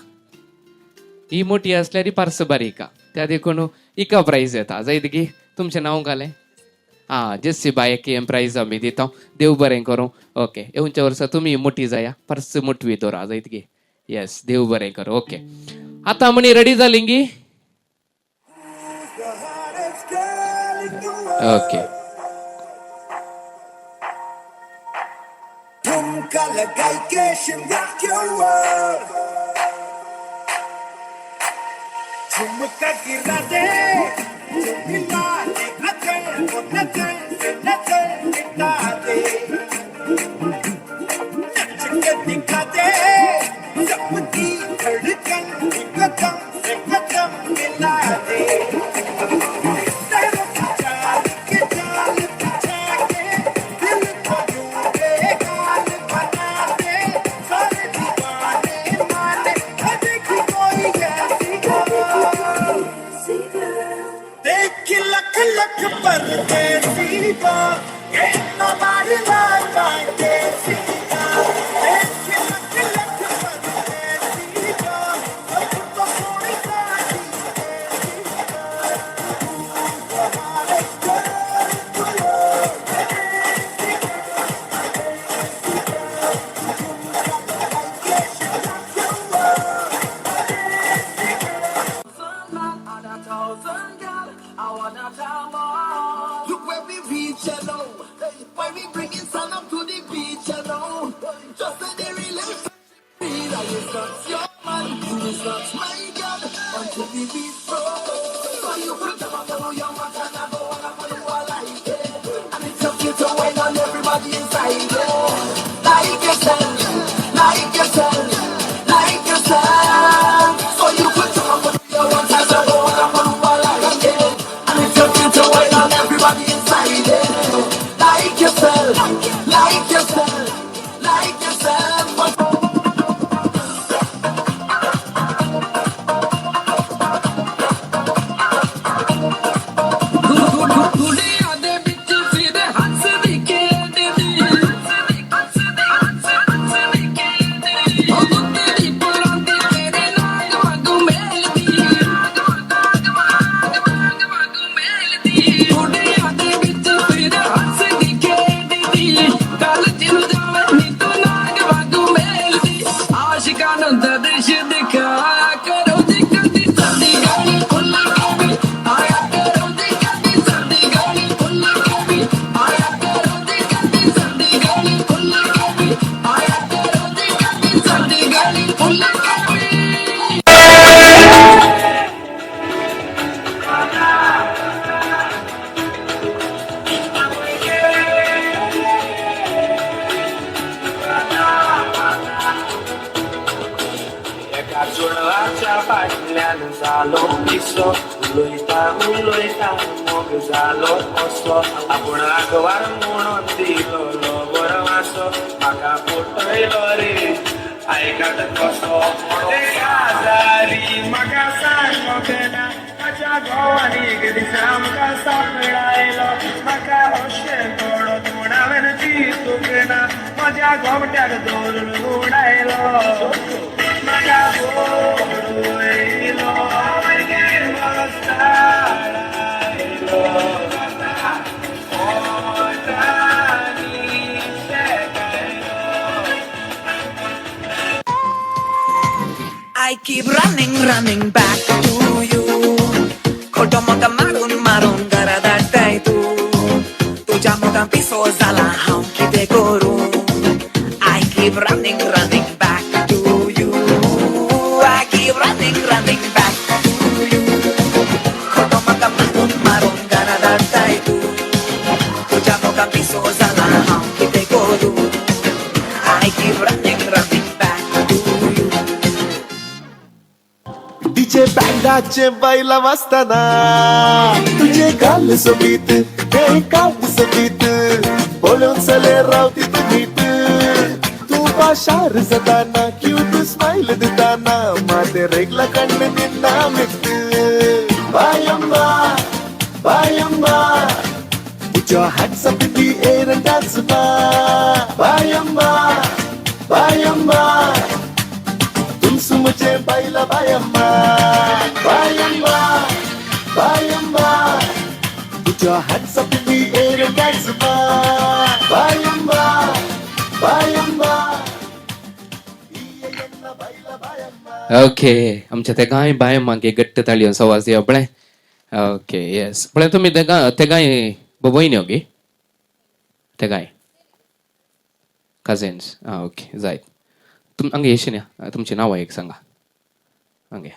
ही मोठी असल्यारी पर्स बारीक त्या देखून इका प्राइज येता जायत की तुमचें नांव घालें जस्सी बायक हें प्राइज आमी दिता देव बरें करूं ओके येवच्या वर्सा तुमी मोठी जाया पर्स मोठवी दवरा जायत की येस देव बरें करूं ओके आतां म्हणी रेडी जाली गी ओके झुमका गिरा दे मिला दे मिटा दे नच के दिखा दे जब की Look where we reach, hello. Why we bringing sun up to the beach, hello. Just say they really feel that it's not your man, you is not my God. Until we be broke. So you put them on the young man and I go on up and you are like it. And it's up to wine on everybody inside it. Like yourself, like yourself, like yourself. So you put them on the young man and I go on up and you are like it. And it's up to wine on everybody inside it. Like yourself, like yourself, like yourself. जोडवाच्या फाटल्यान जालो किस्सो उलयता उलयता मोग जालो कसो आपूण आगवार म्हणून दिलो बरो वासो म्हाका फटयलो रे आयकात कसो आजारी म्हाका सांगो केला म्हाज्या घोवानीक दिसा आमकां सांगडायलो म्हाका अशें कळत म्हूण हांवें चिंतूंक ना म्हज्या घोमट्याक धरून उडायलो म्हाका बोडयलो मागीर वस्ताडायलो ओटांनी शेकायलो I keep running, running back to you. खोटो मोका मारून मारून घरा धाडटाय तूं तुज्या मोगान पिसो जाला हांव कितें करूं I keep running, running back to you. I keep running, running back to you. खोटो मोका मारून मारून घरा धाडटाय तूं तुज्या मोगान पिसो जाला हांव कितें करूं I keep running, running back to you. DJ बँडाचे बायला वाजताना तुझे गाल सोबीत हे काढ सोबीत बोलून चले रावती तू नीट तू पाशार जाताना क्यूट स्माइल दिताना माते रेगला कण्ण निन्ना मिट बायम्मा बायम्मा put your hands up in the air and dance ma बायम्मा बायम्मा तुम मुझे बायला बायम्मा बायम्मा बायम्मा put your hands up in the air and dance ma बायम्मा बायम्मा ओके आमच्या ते गाय बाय मागे गट्ट ताळयो सवाज दिया बळे ओके येस बळे तुम्ही ते गाय बबोयनी ओगे ते गाय कझिन्स ओके जायत तुम हंगे येशीन या तुमची नांव एक सांगा हंगे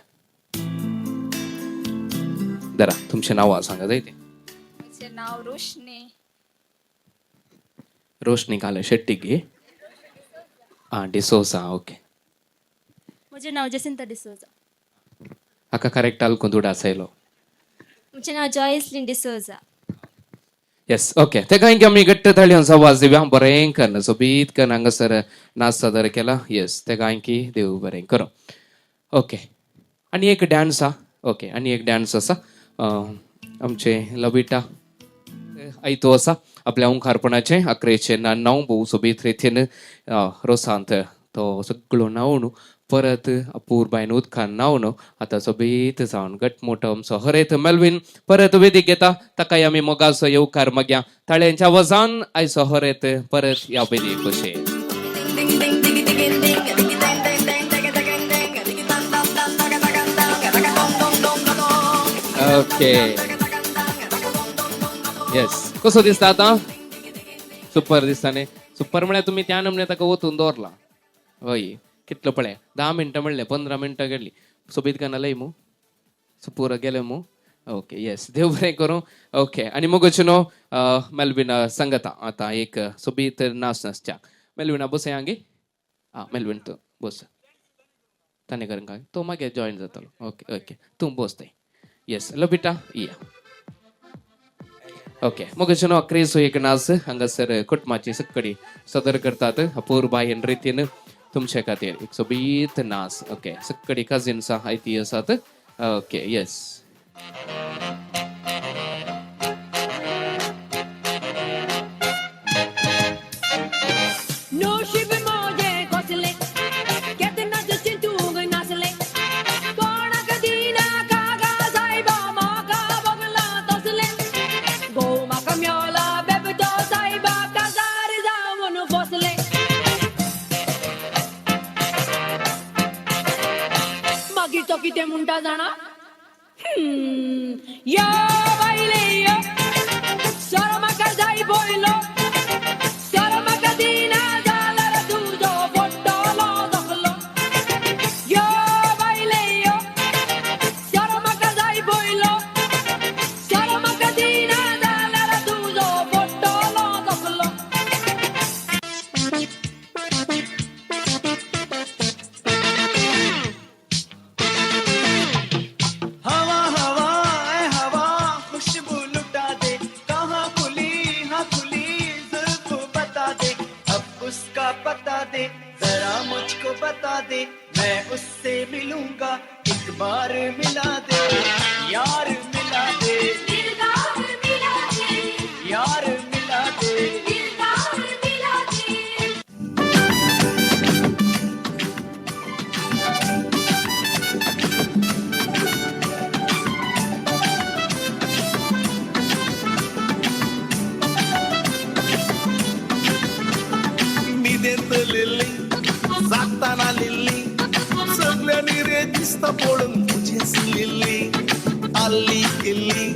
जरा तुमचे नाव सांगा जायते म्हजें नाव रोशनी रोशनी काले शेट्टी गे डिसोजा ओके म्हजें नाव जसिंता डिसोजा हाका करेक्ट आलको दुडा सैलो म्हजें नाव जॉयसलीन डिसोजा येस ओके ते काय आम्ही गट्ट ताळयोन सवाज दिव्या बरें करना सोबीत करना हांगासर नाच सादर केला येस ते काय की देव बरें करो ओके आणि एक डान्स हा ओके आणि एक डान्स आसा आमचे लविटा आयतो आसा आपल्या ओंकारपणाचे 11:99 भोव सोबीत रितीन रोसांत तो सगळो नावून परत अपूर्बायन उदकान नावून आतां सोबीत जावन घटमोटो आमचो हरेत मेल्विन परत वेदीक घेता ताकाय आमी मोगाचो येवकार मागया ताळ्यांच्या वजान आयचो हरेत परत या वेदीक बशेन ओके येस कसो दिसता आतां सुपर दिसता न्ही सुपर म्हळ्यार तुमी त्या नमने ताका ओतून दवरला हय कितलो पळय 10 मिनटां म्हणले 15 मिनटां गेली सोबीत गाना लय मू सुपूर गेले मू ओके येस देव बरें करूं ओके आनी मोगोच्यो न्हू मेल्विन सांगता आतां एक सोबीत नाचच्या मेल्विना बसय हांगे मेल्विन तूं बस ताणे करून काय तो मागीर जॉयन जातलो ओके ओके तूं बस थंय येस लबिटा या ओके मोगोच्यो न्हू क्रेजो एक नाच हांगासर कुटुंबाची सकडी सदर करतात अपूर्बायन रितीन तुमचे खातीर एक सोबीत नाच ओके सकडी कजिन्स आयती आसात ओके येस नशीब माझे कसले केन्नाच चिंतूंक नासले कोणाक दिना कागा सायबा म्हाका बगला तसले घोव म्हाका मेवला बेबतो सायबा काजार जावन बसले मागीर तो कितें म्हणटा जाणा या बायले या सर म्हाका जाय पयलो सर म्हाका दिना जाल्यार तुजो पडटलो दखलो या बायले या सर म्हाका जाय पयलो सर म्हाका दिना जाल्यार तुजो पडटलो दखलो हवा हवा ऐ हवा खुशबू लुटा दे कहाँ खुली हाँ खुली जुल्फ बता दे अब उसका पता दे जरा मुझको बता दे मैं उससे मिलूंगा एक बार मिला दे यार मिला दे यार मिला दे निदेत लिल्ली जागताना लिल्ली सगळ्यांनी रे दिसता पळून तुझेच लिल्ली अल्ली किल्ली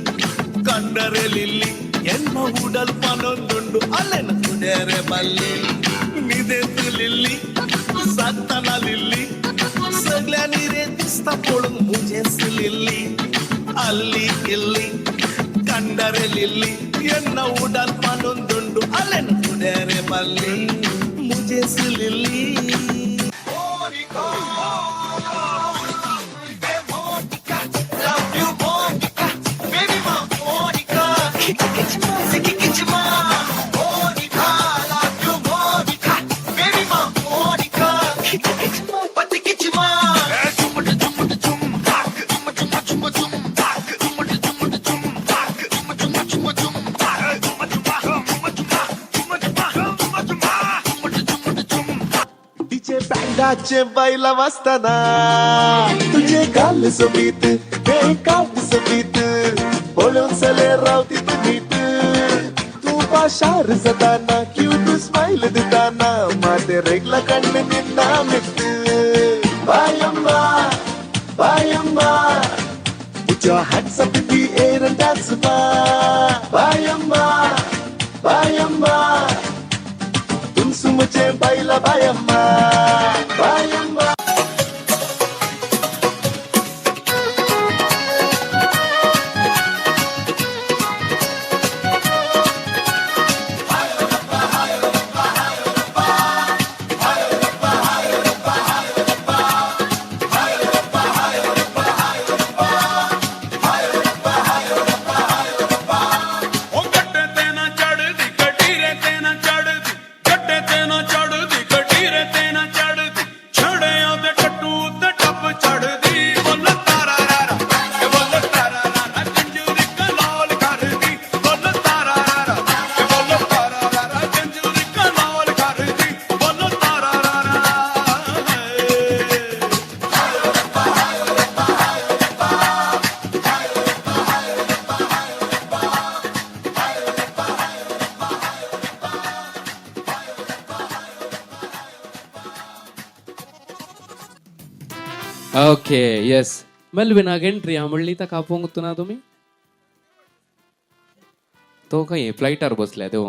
कंडरे लिल्ली ಎನ್ನ ಉಡಲ್ ಪನೊಂದುಂಡು ಅಲ್ಲೆನ ಕುಡೇರೆ ಬಲ್ಲಿ ನಿದೆತು लिल्ली जागताना लिल्ली सगळ्यांनी रे दिसता पळून मुझेच लिल्ली अल्ली किल्ली कंडरे लिल्ली ಎನ್ನ ಉಡಲ್ ಪನೊಂದುಂಡು ಅಲ್ಲೆನ ಕುಡೇರೆ ಬಲ್ಲಿ मुझेच लिल्ली बँडाचे बैला वाजताना तुझे गाल सोबीत हे काट सोबीत बोलून सले रावती तू नीट तू पाशार जाताना क्यूट स्माइल देताना माते रेगला कण्ण निन्ना मिट बायम्मा बायम्मा put your hands up in the air and dance ma बायम्मा बायम्मा सुमचे बैला बायम्मा बायम्मा चढ़ ओके येस मेलविनाक एंट्री म्हणली तर कापोंक ना तुम्ही तो काही फ्लायटार बसल्या देव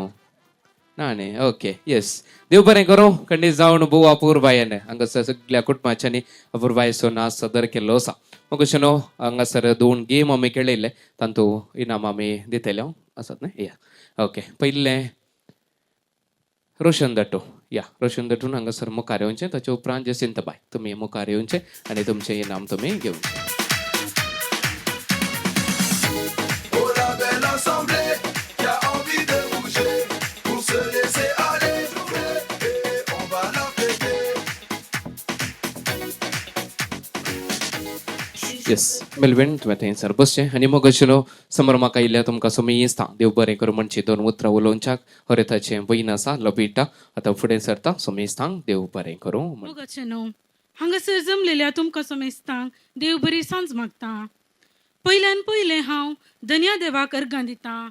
ना न्ही ओके येस देव बरें करूं खंडीत जावन भोव अपूर्बायेन हांगासर सगळ्या कुटुंबाच्यांनी अपूर्बायेचो नाच सदर केल्लो आसा मग अशें न्हू हांगासर 2 गेम आमी खेळिल्ले तातूंत इनाम आमी दितले आसात न्ही या ओके पयलें रोशन दट्टू या रोशन दट्टून हांगासर मुखार येवचें ताचे उपरांत जसिंत बाय तुमी मुखार येवचें आनी तुमचें इनाम तुमी घेवचें Oh la belle assemblée qui a envie de bouger pour se laisser aller jouer et on va la fêter. Yes मेलवेन तुवें थंयसर बसचें आनी मग अशें न्हू समोर म्हाका आयिल्ल्या तुमकां समेस्तां देव बरें करूं म्हणची 2 उतरां उलोवच्याक हरिताचें बहीण आसा लपिटा आतां फुडें सरता समेस्तांक देव बरें करूं म्हण मोगाचें न्हू हांगासर जमलेल्या तुमकां समेस्तांक देव बरी सांज मागता पयल्यान पयलें हांव धन्या देवाक अर्गां दितां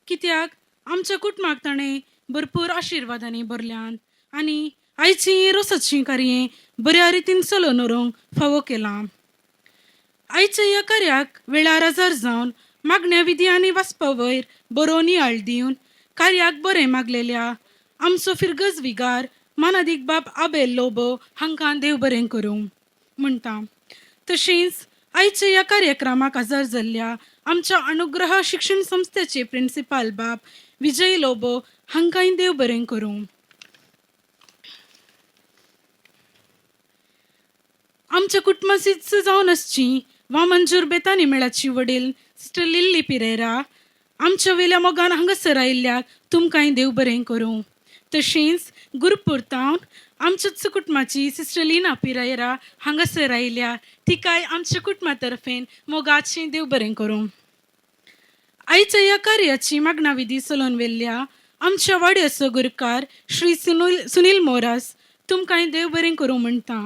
कित्याक आमच्या कुटुंबाक ताणें भरपूर आशिर्वादांनी भरल्यान आनी आयची रोसाची कार्ये बऱ्या रितीन चलोवन व्हरूंक फावो केलां आयच्या ह्या कार्याक वेळार हजर जावन मागण्या विधी आनी वाचपा वयर बरो नियाळ दिवन कार्याक बरें मागलेल्या आमचो फिरगज विगार मानादीक बाब आबेल लोबो हांकां देव बरें करूं म्हणटा तशेंच आयच्या ह्या कार्यक्रमाक हजर जाल्ल्या आमच्या अनुग्रह शिक्षण संस्थेचे प्रिन्सिपाल बाब विजय लोबो हांकांय देव बरें करूं आमच्या कुटुंबाचीच जावन आसची वा मंजूर बेतानी मेळाची वडील सिस्टर लिल्ली पिरेरा आमच्या वेल्या मोगान हांगासर आयिल्ल्याक तुमकांय देव बरें करूं तशेंच गुरपुरतावन आमच्याच कुटुंबाची सिस्टर लिना पिरेरा हांगासर आयिल्ल्या तिकाय आमच्या कुटुंबा तर्फेन मोगाचें देव बरें करूं आयच्या ह्या कार्याची मागणा विधी चलोवन व्हेल्ल्या आमच्या वाड्याचो गुरकार श्री सुनील मोरास तुमकांय देव बरें करूं म्हणटा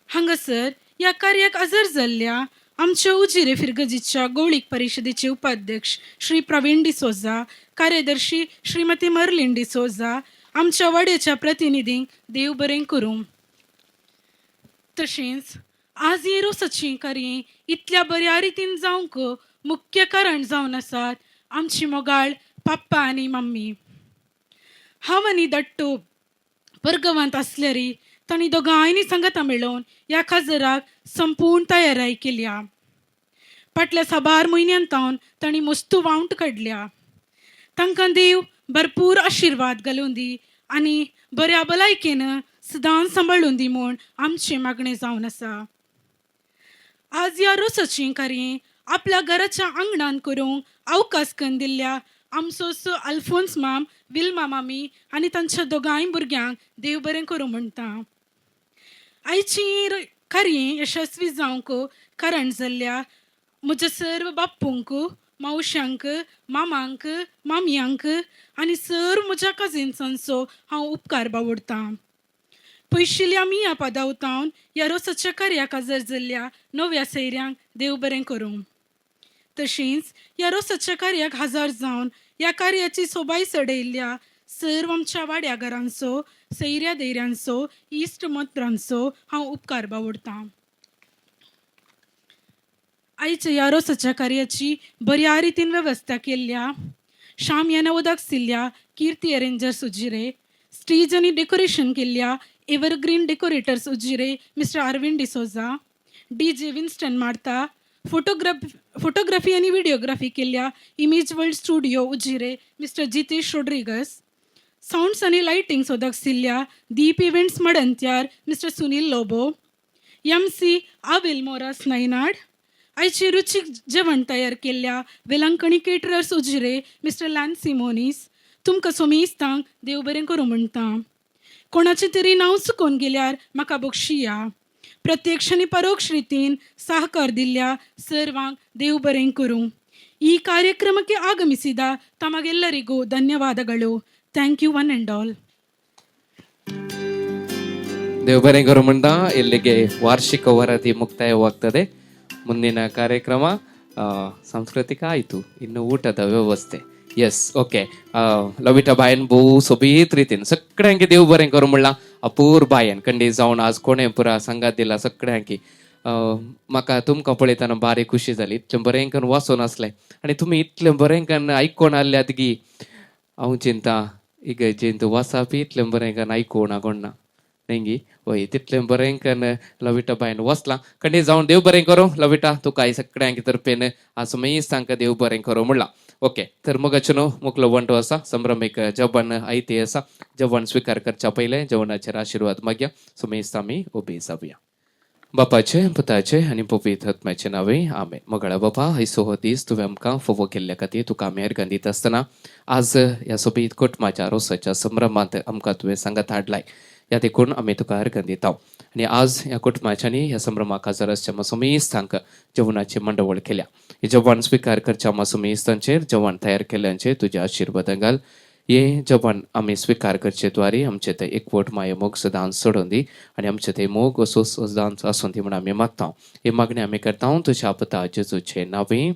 हांगासर ह्या कार्याक हजर जाल्ल्या आमच्या उजिरे फिरगजीच्या गवळीक परिशदेचे उपाध्यक्ष श्री प्रवीण डिसोजा कार्यदर्शी श्रीमती मर्लिन डिसोजा आमच्या वाड्याच्या प्रतिनिधींक देव बरें करूं तशेंच आज ही रोसाची कार्ये इतल्या बऱ्या रितीन जावंक मुख्य कारण जावन आसात आमची मोगाळ पाप्पा आनी मम्मी हांव आनी दट्टू परगवांत आसल्यारी तांणी दोगांयनी सांगाता मेळोवन ह्या खाजराक संपूर्ण तयाराय केल्या फाटल्या साबार म्हयन्यांतावन तांणी मस्तू वावंट काडल्या तांकां देव भरपूर आशिर्वाद घालून दी आनी बऱ्या भलायकेन सदांच सांबाळून दी म्हूण आमचें मागणें जावन आसा आज ह्या रोसाची कार्ये आपल्या घराच्या आंगणान करूंक अवकाश करून दिल्ल्या आमचो अल्फोन्स माम विल्मा मामी आनी तांच्या दोगांय भुरग्यांक देव बरें करूं म्हणटा आयची कार्ये यशस्वी जावंक कारण जाल्ल्या म्हज्या सर्व बापूंक मावश्यांक मामांक मामयांक आनी सर्व म्हज्या कजिन्सांचो हांव उपकार बावडटां पयशिल्ल्या मिया पादावतावन ह्या रोसाच्या कार्याक हजर जाल्ल्या नव्या सैऱ्यांक देव बरें करूं तशेंच ह्या रोसाच्या कार्याक हजर जावन ह्या कार्याची सोबाय चडयल्ल्या सर्व आमच्या वाड्या घरांचो सैऱ्या दैऱ्यांचो इश्ट मित्रांचो हांव उपकार बावडटां आयच्या ह्या रोसाच्या कार्याची बऱ्या रितीन वेवस्था केल्ल्या श्याम ह्या उदक सिल्ल्या कीर्ती अरेंजर्स उजिरे स्टेज आनी डेकोरेशन केल्ल्या evergreen decorators Ujire mister Arvind D'Souza DJ Winston Martha photography आनी व्हिडिओग्राफी केल्ल्या image world studio Ujire mister Jitesh Rodrigues sounds आनी लायटिंग सोदक सिल्ल्या Deep events Madantyar mister Sunil Lobo MC Abil Moras Nainad आयची रुचीक जेवण तयार केल्ल्या वेलांकणी केटरर्स उजिरे मिस्टर लॅन सिमोनीस तुमकां समेस्तांक देव बरें करूं म्हणटा कोणाचें तरी नांव चुकोवन गेल्यार म्हाका बक्षिया प्रत्यक्ष आनी परोक्ष रितीन सहकार दिल्ल्या सर्वांक देव बरें करूं ಈ ಕಾರ್ಯಕ್ರಮಕ್ಕೆ ಆಗಮಿಸಿದ ತಮಗೆಲ್ಲರಿಗೂ ಧನ್ಯವಾದಗಳು thank you one and all ದೇವ್ ಬರೆಂ ಕರು ಮುಂಡ ಇಲ್ಲಿಗೆ ವಾರ್ಷಿಕ ವರದಿ ಮುಕ್ತಾಯವಾಗ್ತದೆ ಮುಂದಿನ ಕಾರ್ಯಕ್ರಮ ಸಾಂಸ್ಕೃತಿಕ ಆಯಿತು ಇನ್ನು ಊಟದ ವ್ಯವಸ್ಥೆ येस ओके लविटा बायन भोव सोबीत रितीन सगळ्यांकी देव बरें करूं म्हणला अपूर बायन कंडी जावन आज कोणें पुरा संगात दिला सगळ्यांकी म्हाका तुमकां पळयतना बारी खुशी जाली इतलें बरें करून वाचून आसलें आनी तुमी इतलें बरें करून आयकोन आसल्यात की हांव चिंता इगर्जेंत वाचप इतलें बरें करून आयकोना कोण ना नेंगी वय तितलें बरें करून लविटा बायन वाचलां कंडी जावन देव बरें करूं लविटा तुका सगळ्यांक तर्फेन आज मेज तांकां देव बरें करूं म्हणला ओके तर मोगाचेनो मुकलो वंटो आसा संभ्रमीक जेवण आयते आसा जेवण स्विकार करच्या पयलें जेवणाचेर आशिर्वाद मागया सुमेस्त आमी उबी जावया बापाचे पुताचे आनी पवित्र आत्म्याचे नावे आमेन मोगळा बापा हैसो हो दीस तुवें आमकां फोवो केल्ल्या खातीर तुका आमी अर्घ दित आसतना आज ह्या सोबीत कुटुंबाच्या रोसाच्या संभ्रमांत आमकां तुवें सांगात हाडलाय ह्या देखून आमी तुका अर्घ दिता आनी आज ह्या कुटुंबाच्यांनी ह्या संभ्रमाक हजर आसच्या मासुमेस्तांक जेवणाची मंडवळ केल्या हे जेवण स्विकार करच्या मासुमेस्तांचेर जेवण तयार केल्ल्यांचेर तुजे आशिर्वाद घाल हे जेवण आमी स्विकार करचे द्वारे आमचे ते एकवट माये मोग सदांच सोडून दी आनी आमचे ते मोग असो सदांच आसून दी म्हण आमी मागता ही मागणी आमी करता तुज्या पुता जेजूचे नावे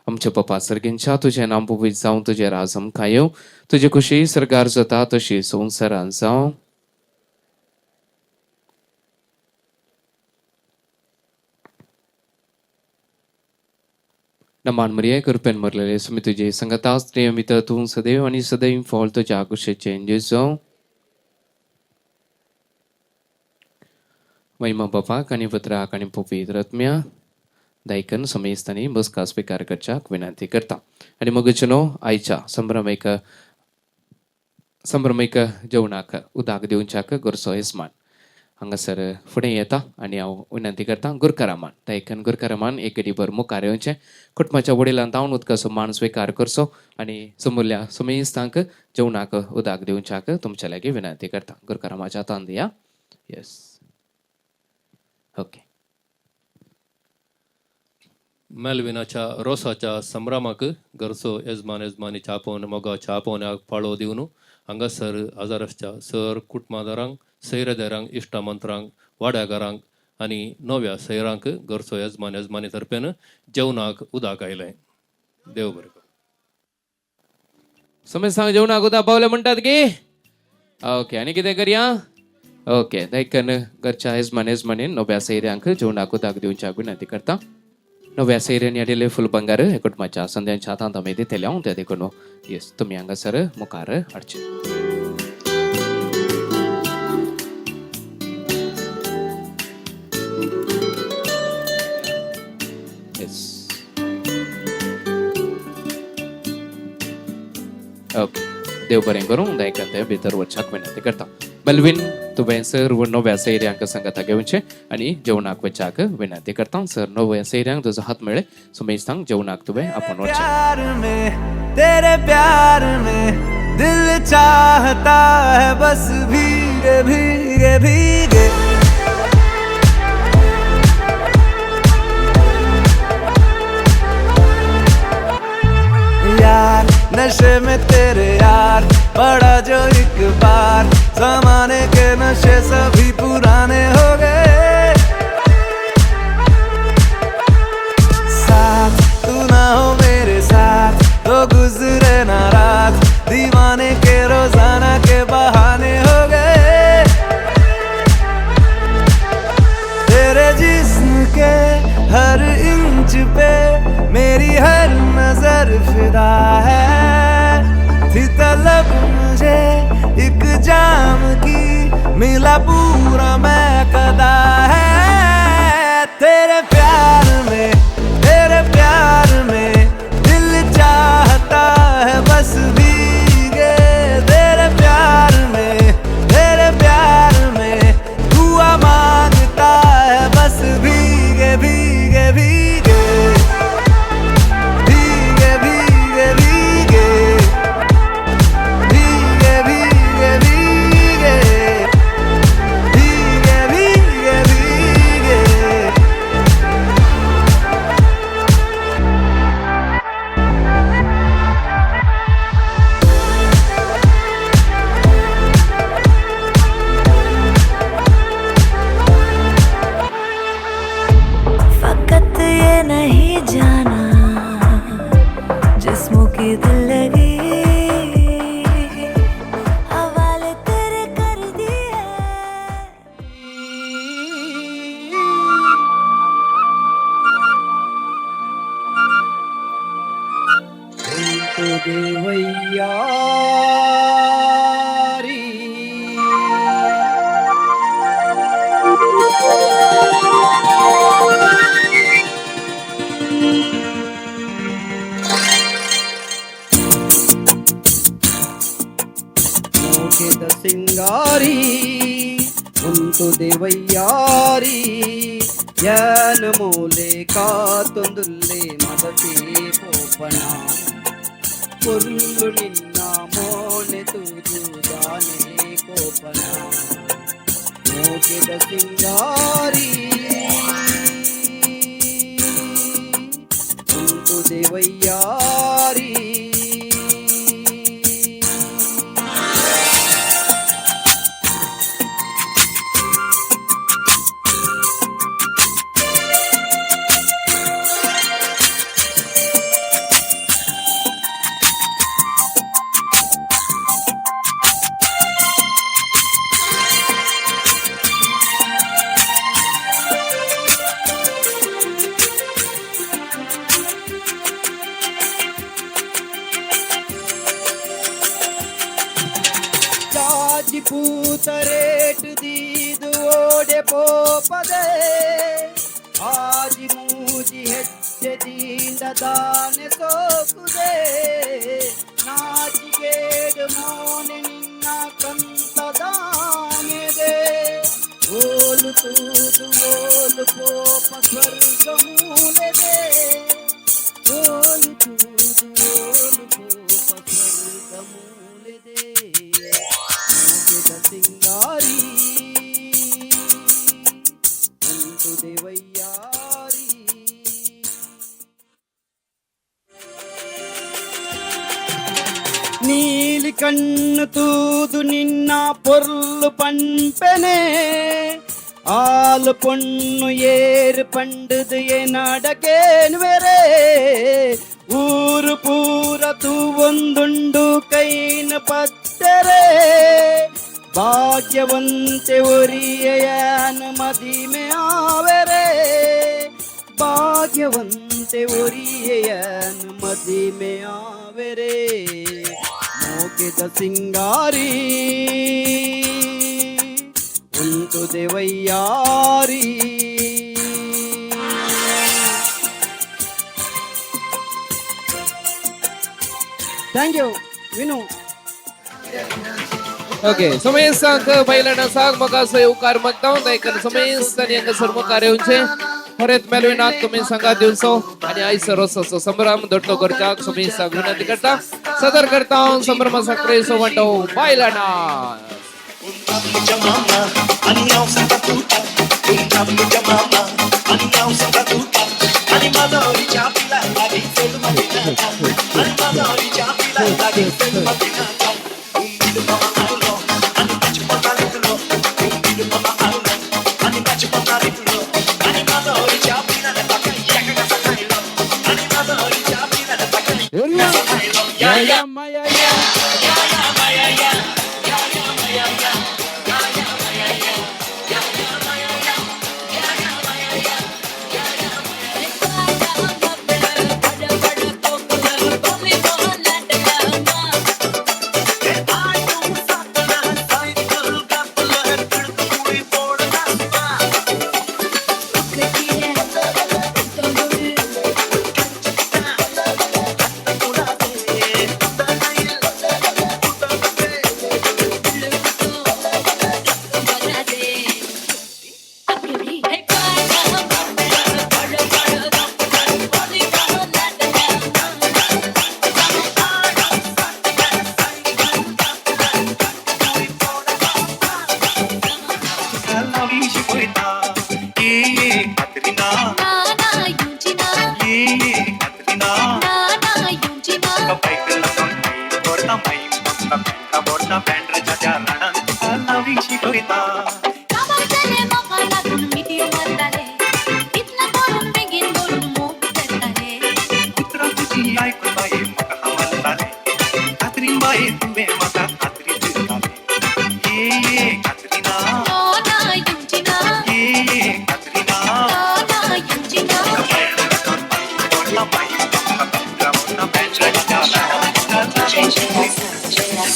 आमचे पप्पा सर्गेंच्या तुजें नांव पवित्र जावं तुजें राज आमकां येवं तुजी खुशी सरगार जाता तशी संवसारांत जावं नमान मरिये कृपेन मरलेले सुमी तुझे संगतास नियमित तू सदैव आणि सदैव फॉल तुझ्या कुशेचे जावं महिमा बापाक आणि पुत्राक आणि पवित्र आत्म्या दायकन समेस्तानी बसका स्वीकार करच्याक विनंती करता आणि मगचनो आयच्या संभ्रमीक जेवणाक उदाक दिवच्याक गोरसो येसमान हांगासर फुडें येता आनी हांव विनंती करता गुरकारामान दायकन गुरकारामान एक घडीभर मुखार येवचें कुटुंबाच्या वडिलांत धांवन उदकाचो मान स्विकार करचो आनी समोरल्या सुमेस्तांक जेवणाक उदाक दिवच्याक तुमच्या लागीं विनंती करता गुरकारामाच्या हातान दिया येस ओके मेलविनाच्या रोसाच्या संभ्रमाक गरजो येजमानी चापोवन मोगा चापोवण्याक फाळो दिवन हांगासर आजाराच्या सर कुटुंबादारांक सैरदारांक इश्टमंत्रांक वाड्यागारांक आनी नव्या सैरांक गरजो येजमानी तर्फेन जेवणाक उदक आयलें देव बरें करूं समेस्तांक जेवणाक उदक पावलें म्हणटात की ओके आनी कितें करया ओके दायकन घरच्या येजमानीन नव्या सैऱ्यांक जेवणाक उदक दिवच्याक विनंती करता नव्या सैऱ्यांनी हाडिल्ले फूल बंगार हे कुटुंबाच्या संध्यांच्या हातांत आमी दितले हांव त्या देखून येस तुमी हांगासर मुखार हाडचे ओके देव बरें करूं दायकन ते भितर वचपाक विनंती करता मेलविन तुवें सर्व नव्या सैऱ्यांक संगता घेवचें आनी जेवणाक वचपाक विनंती करता सर नव्या सैऱ्यांक तुजो हात मेळ्ळे सुमेस्तांक जेवणाक तुवें आपोवन वचचें तेरे प्यार में दिल चाहता है बस भीगे भीगे भीगे यार नशे में तेरे यार पड़ा जो एक बार जमाने के नशे सभी पुराने हो गए साथ तू ना हो मेरे साथ तो गुजरे ना रात दीवाने के रोजाना के बहाने हो गए तेरे जिस्म के हर इंच पे मेरी हर नजर फिदा है थी तलब मुझे एक जाम की मिला पूरा मैं कदा है तेरे प्यार में दिल चाहता है बस भीगे तेरे प्यार में दुआ मांगता है बस भीगे भीगे भीगे भीगे भीगे भीगे भीगे भीगे भीगे भीगे भीगे भीगे देवय्यारी ಮೋಕೆದ ಸಿಂಗಾರಿ ಉಂಟು ದೇವಯ್ಯಾರಿ ಯಾನ ಮೂಲೆ ಕಾತೊಂದುಲ್ಲೆ ಮದತಿ ಪೋಪಣ ಕೊಲ್ಲು ನಿನ್ನ ಮೋನೆ ತೂಜುದಾನೆ ಕೋಪನ ಮೋಕೆದ ಸಿಂಗಾರಿ ಉಂಟು ದೇವಯ್ಯಾರಿ पूतरेट दीद ओडे पोपदे आजी मूजी ಹೆಜ್ಜೆ ದಿಂದ ದಾನೆ ಸೋಕುದೆ ನಾಚಿಗೇಡು ಮೋನೆ ನಿನ್ನ ಕಂತದಾನೆದೆ ಓಲು ತೂದು ಓಲು ಪೋಪ ಸ್ವರ್ಗ ಮೂಲೆದೆ ಓಲು ತೂದು ಓಲು ಪೋಪ ಸ್ವರ್ಗ ಮೂಲೆದೆ ಸಿಂಗಾರಿ ಉಂಟು ದೇವಯ್ಯಾರಿ ನೀಲಿ ಕಣ್ಣು ತೂದು ನಿನ್ನ ಪೊರ್ಲು ಪಂಪೆನೆ ಆಲು ಪೊಣ್ಣು ಏರು ಪಂಡದು ಏನಡಕೇನ್ವೆರೆ ಊರು ಪೂರ ತೂವೊಂದುಂಡು ಕೈನ ಪತ್ತರೆ ಭಾಗ್ಯವಂತೆ ಒರಿಯನ ಮದಿಮೆ ಆವೆರೆ ಭಾಗ್ಯವಂತೆ ಒರಿಯನ ಮದಿಮೆ ಆವೆರೆ ಮೋಕೆದ ಸಿಂಗಾರಿ ಉಂಟು ದೇವಯ್ಯಾರಿ thank you Vinu okay Samesh सांग बैलांना सांग मग असं येऊकार मगताव दायकन समेस आणि अंग सर्व कार्य उंचे हरेत मेलविनात तुम्ही सांगा दिवसो आणि आई सरस संभ्रम दट्टो करता समेस सांग विनंती करता सदर करता संभ्रम सक्रिय सोवंटो बैलांना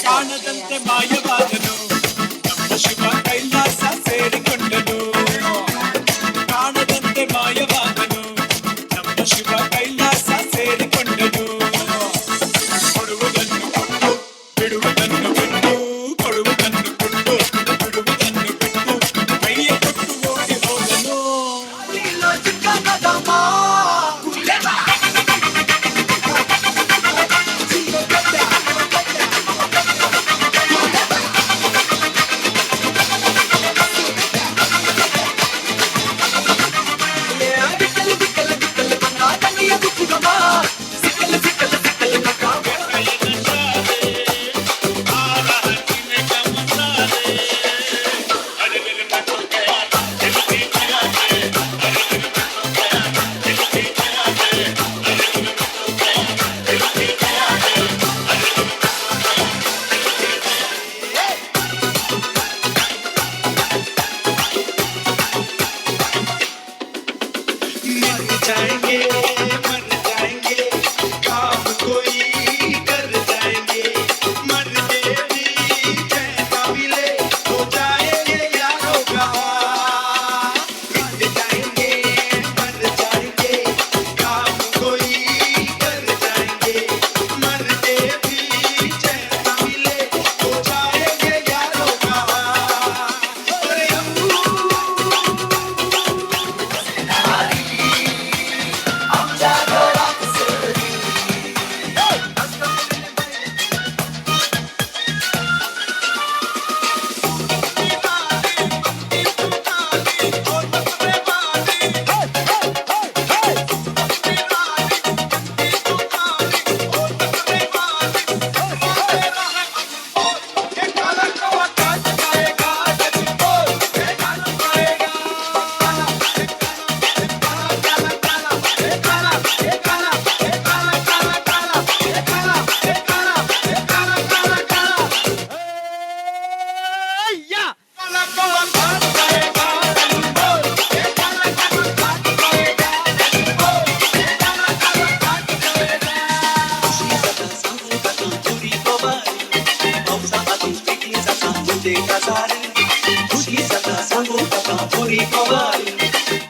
ಕಾಣದಂತೆ ಮಾಯವಾದನು ನಮ್ಮ ಶಿವ ಕೈಲಾಸ ಸೇರಿಕೊಂಡನು ಕಾಣದಂತೆ ಮಾಯವಾದನು ನಮ್ಮ ಶಿವ ಕೈಲಾಸ ಸೇರಿಕೊಂಡನು ಕೊಡುವುದನ್ನು ಕೊಟ್ಟು ಬಿಡುವುದನ್ನು ಬಿಟ್ಟು ಕೊಡುವುದನ್ನು ಕೊಟ್ಟು ಬಿಡುವುದನ್ನು ಬಿಟ್ಟು ಕೈಯ ಕೊಟ್ಟು ಓಡಿ ಹೋದನು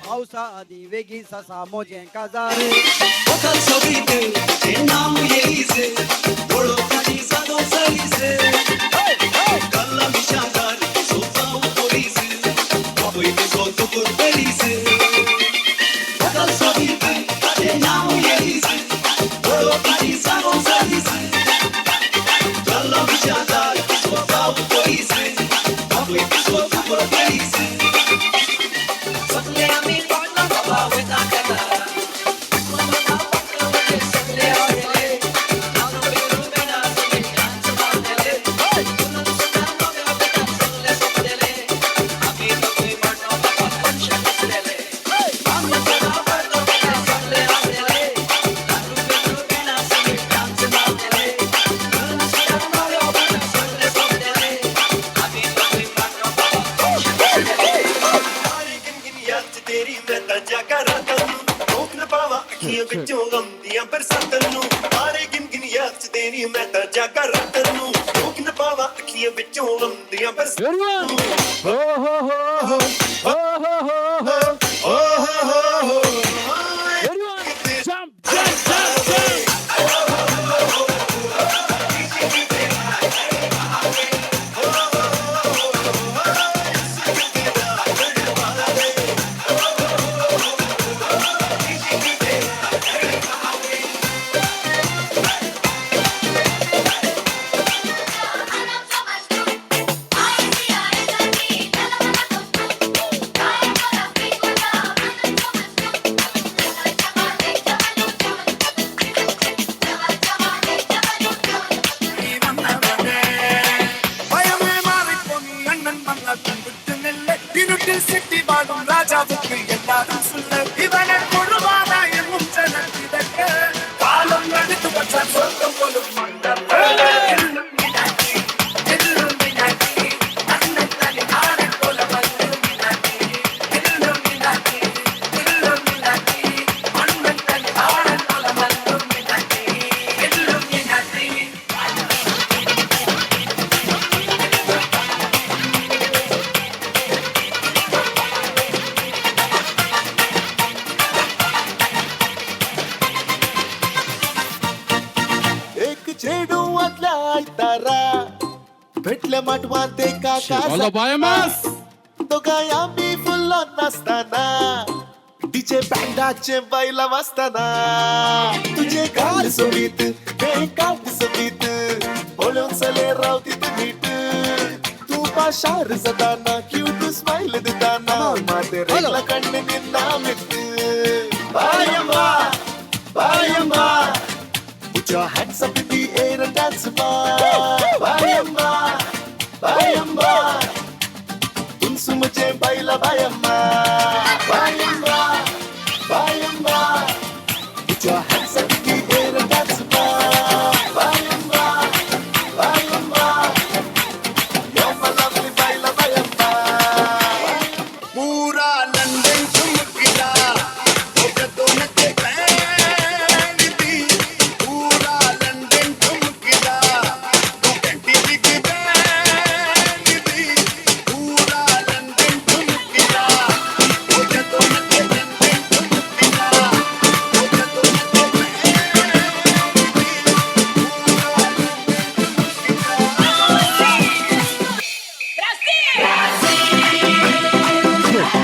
हौसा आधी वेगी ससा मोजे काजारे वखल सोबीते ते नाम येईसे ओळखाची सादो सरीसे कल्ला मिशागार सोजाऊ पोरीसे बाबई ते सोजू कुरबरीसे वखल सोबीते ते नाम येईसे ओळखाची सादो सरीसे कल्ला मिशागार सोजाऊ पोरीसे बाबई ते सोजू कुरबरीसे ਵਿੱਚੋਂ ਗੰਦੀਆਂ ਬਰਸਾਤਾਂ ਨੂੰ ਆਰੇ ਗਿਣ ਗਿਣ ਯਾਦ ਚ ਤੇਰੀ ਮੈਂ ਤਾਂ ਜਾਗਾ ਰਾਤਾਂ ਨੂੰ ਰੋਕ ਨਾ ਪਾਵਾਂ ਅੱਖੀਆਂ ਵਿੱਚੋਂ ਗੰਦੀਆਂ ਬਰਸਾਤਾਂ ਨੂੰ ਹੋ ਹੋ ਹੋ ਹੋ ਹੋ ਹੋ ਹੋ ਹੋ ਹੋ ਹੋ चेडूवातल्या आयतारा भेटल्या माटवात एका शिवाला बाया मास. दोघांय आम्ही फुल्लो नाचताना डीजे बँडाचे बायला वाजताना तुझे गाल सोडीत हे काट सोडीत बोलून चले रावतीत नीट तू पाशार सदाना क्यूट स्माइल देताना माते रेला कण्ण निंदा मिट बायम्मा बायम्मा put your hands up in the air and dance ma बायम्मा बायम्मा तुमचे बायला बायम्मा बायम्मा बायम्मा put your hands up in the air and dance ma बायम्मा बायम्मा you're my lovely बायला बायम्मा पूरा लंदन चमक गिरा वो दोनों के बैंड भी पूरा लंदन चमक गिरा वो टीवी की बैंड भी पूरा लंदन चमक गिरा वो दोनों के लंदन चमक गिरा वो दोनों के band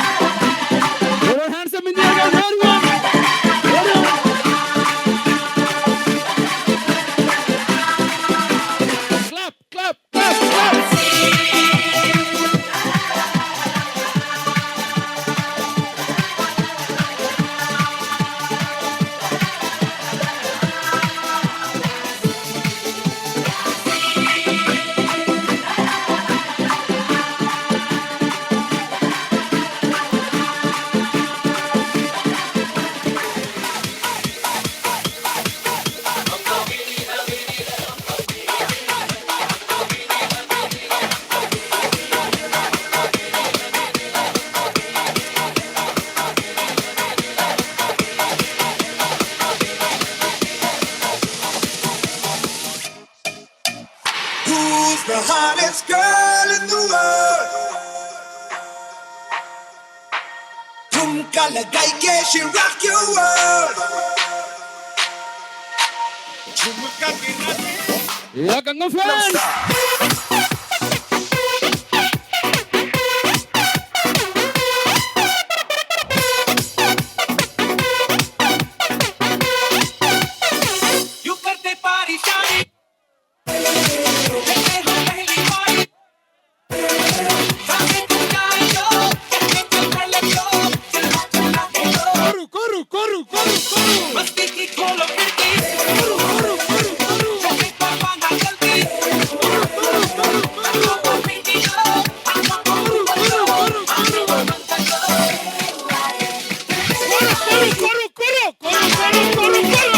Put your hands up in the air, everyone. Clap, clap, clap, clap. Who's the hottest girl in the world? झुमका लगाई के she rock your world. झुमका गिरा Ja, Gangnam fans. You करते पारिशानी जैसे हो पहली बारी सामने तू जाए जो कहते चल पहले जो चला चला के जो Corru, corru, corru, corru, corru. मस्ती की खोलो खिड़की करू करू करू करू जैसे पापा ना जल्दी करू करू करू करू पापा पीटी जो पापा करू करू करू करू बनता जो Corru, corru, corru, corru, corru, corru, corru.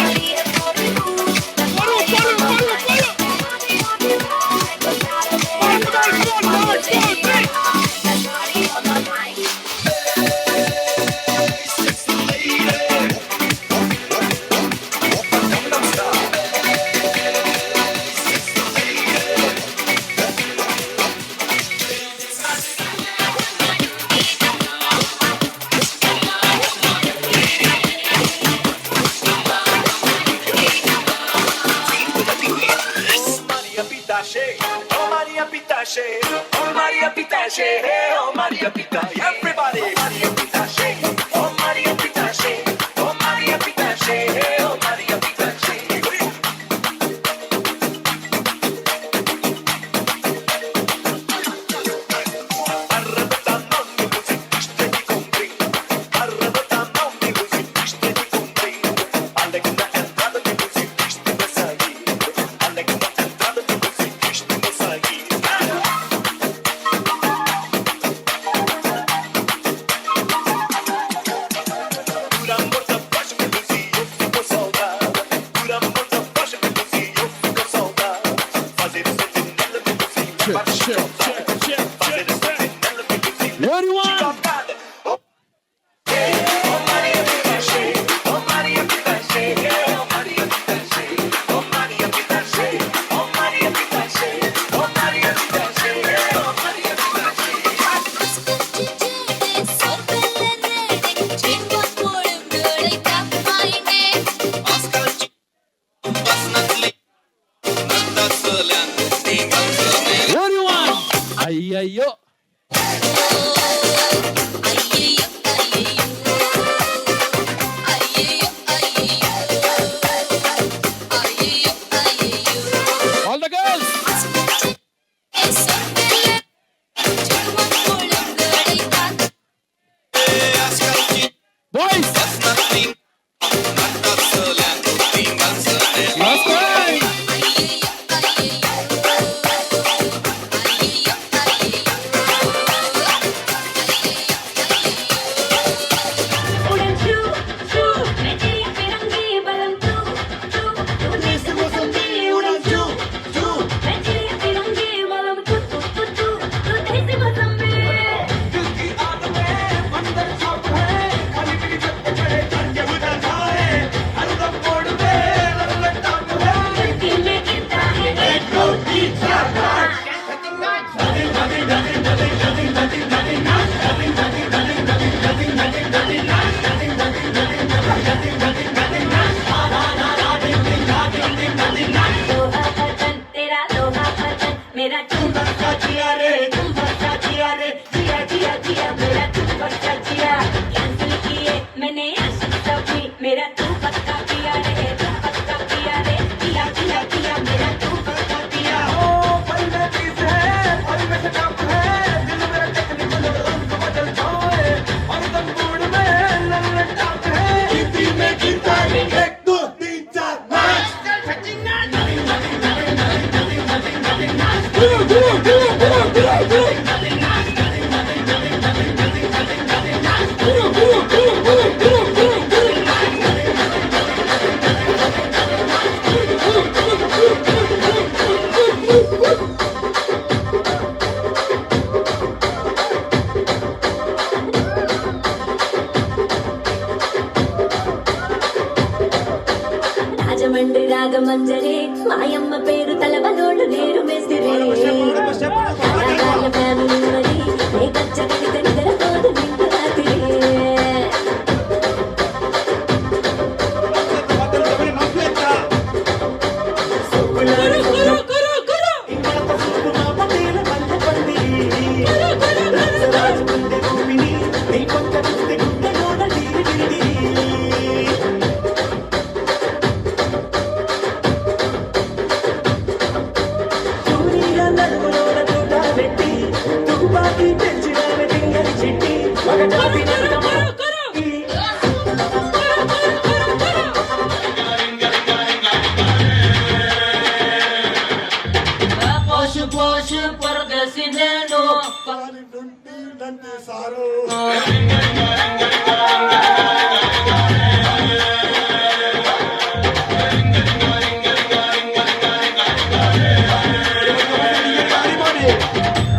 Corru, corru, corru, corru. Oh Maria Pitache, oh Maria Pitache, hey, oh Maria Pitache, everybody, Maria Pitache, oh Maria Pitache, oh Maria Pitache, hey, oh Maria Pitache. అయ్యయ్యో all the girls boys last time Rajahmundry రాగమంజరే మాయమ్మ పేరు తలవనోళ్ళు నేరు మేస్తిరే కళాకారుల family మరి ఏ గచ్చ కవిత నిద్రపోదు నిండు రాత్రి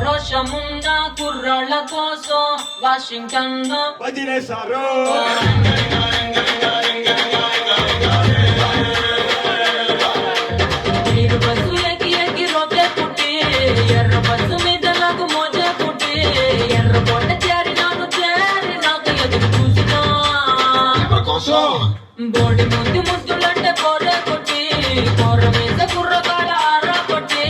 రోషముందా కుర్రాళ్ళ కోసం వాషింగ్టన్ వదిలేశారు మీరు బస్సు ఎక్కి ఎక్కి రోడ్లే పుట్టి ఎర్ర బస్సు మీద నాకు మోజే పుట్టి ఎర్ర పొట్ట చేరి నాకు ఎదురు చూసినా బోడి ముందు ముద్దులంటే కోడే కొట్టి కూర మీద కుర్రకాల ఆరా కొట్టి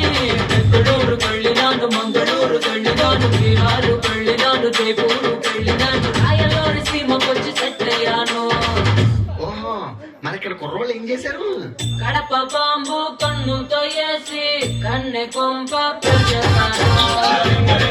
బెంగళూరు వెళ్ళినాను మంగళూరు వెళ్ళినాను బీహారు వెళ్ళినాను జైపూరు వెళ్ళినాను రాయలూరు సీమకొచ్చి సెట్ అయ్యాను మనకి కుర్రోళ్ళు ఏం చేశారు కడప బాంబు కన్నుతో వేసి కన్నె కొంప పెంచేస్తాను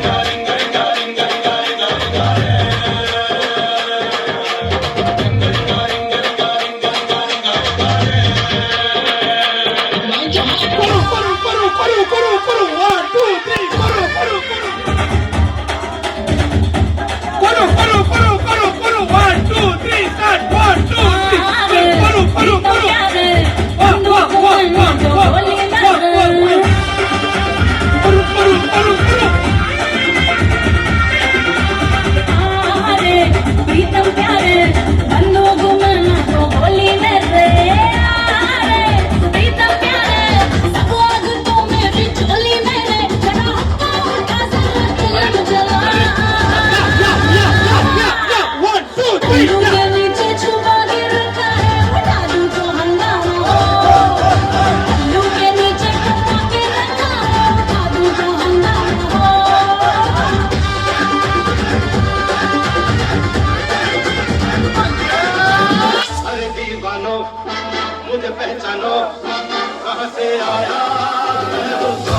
मुझे पहचानो कहाँ से आया मैं हूँ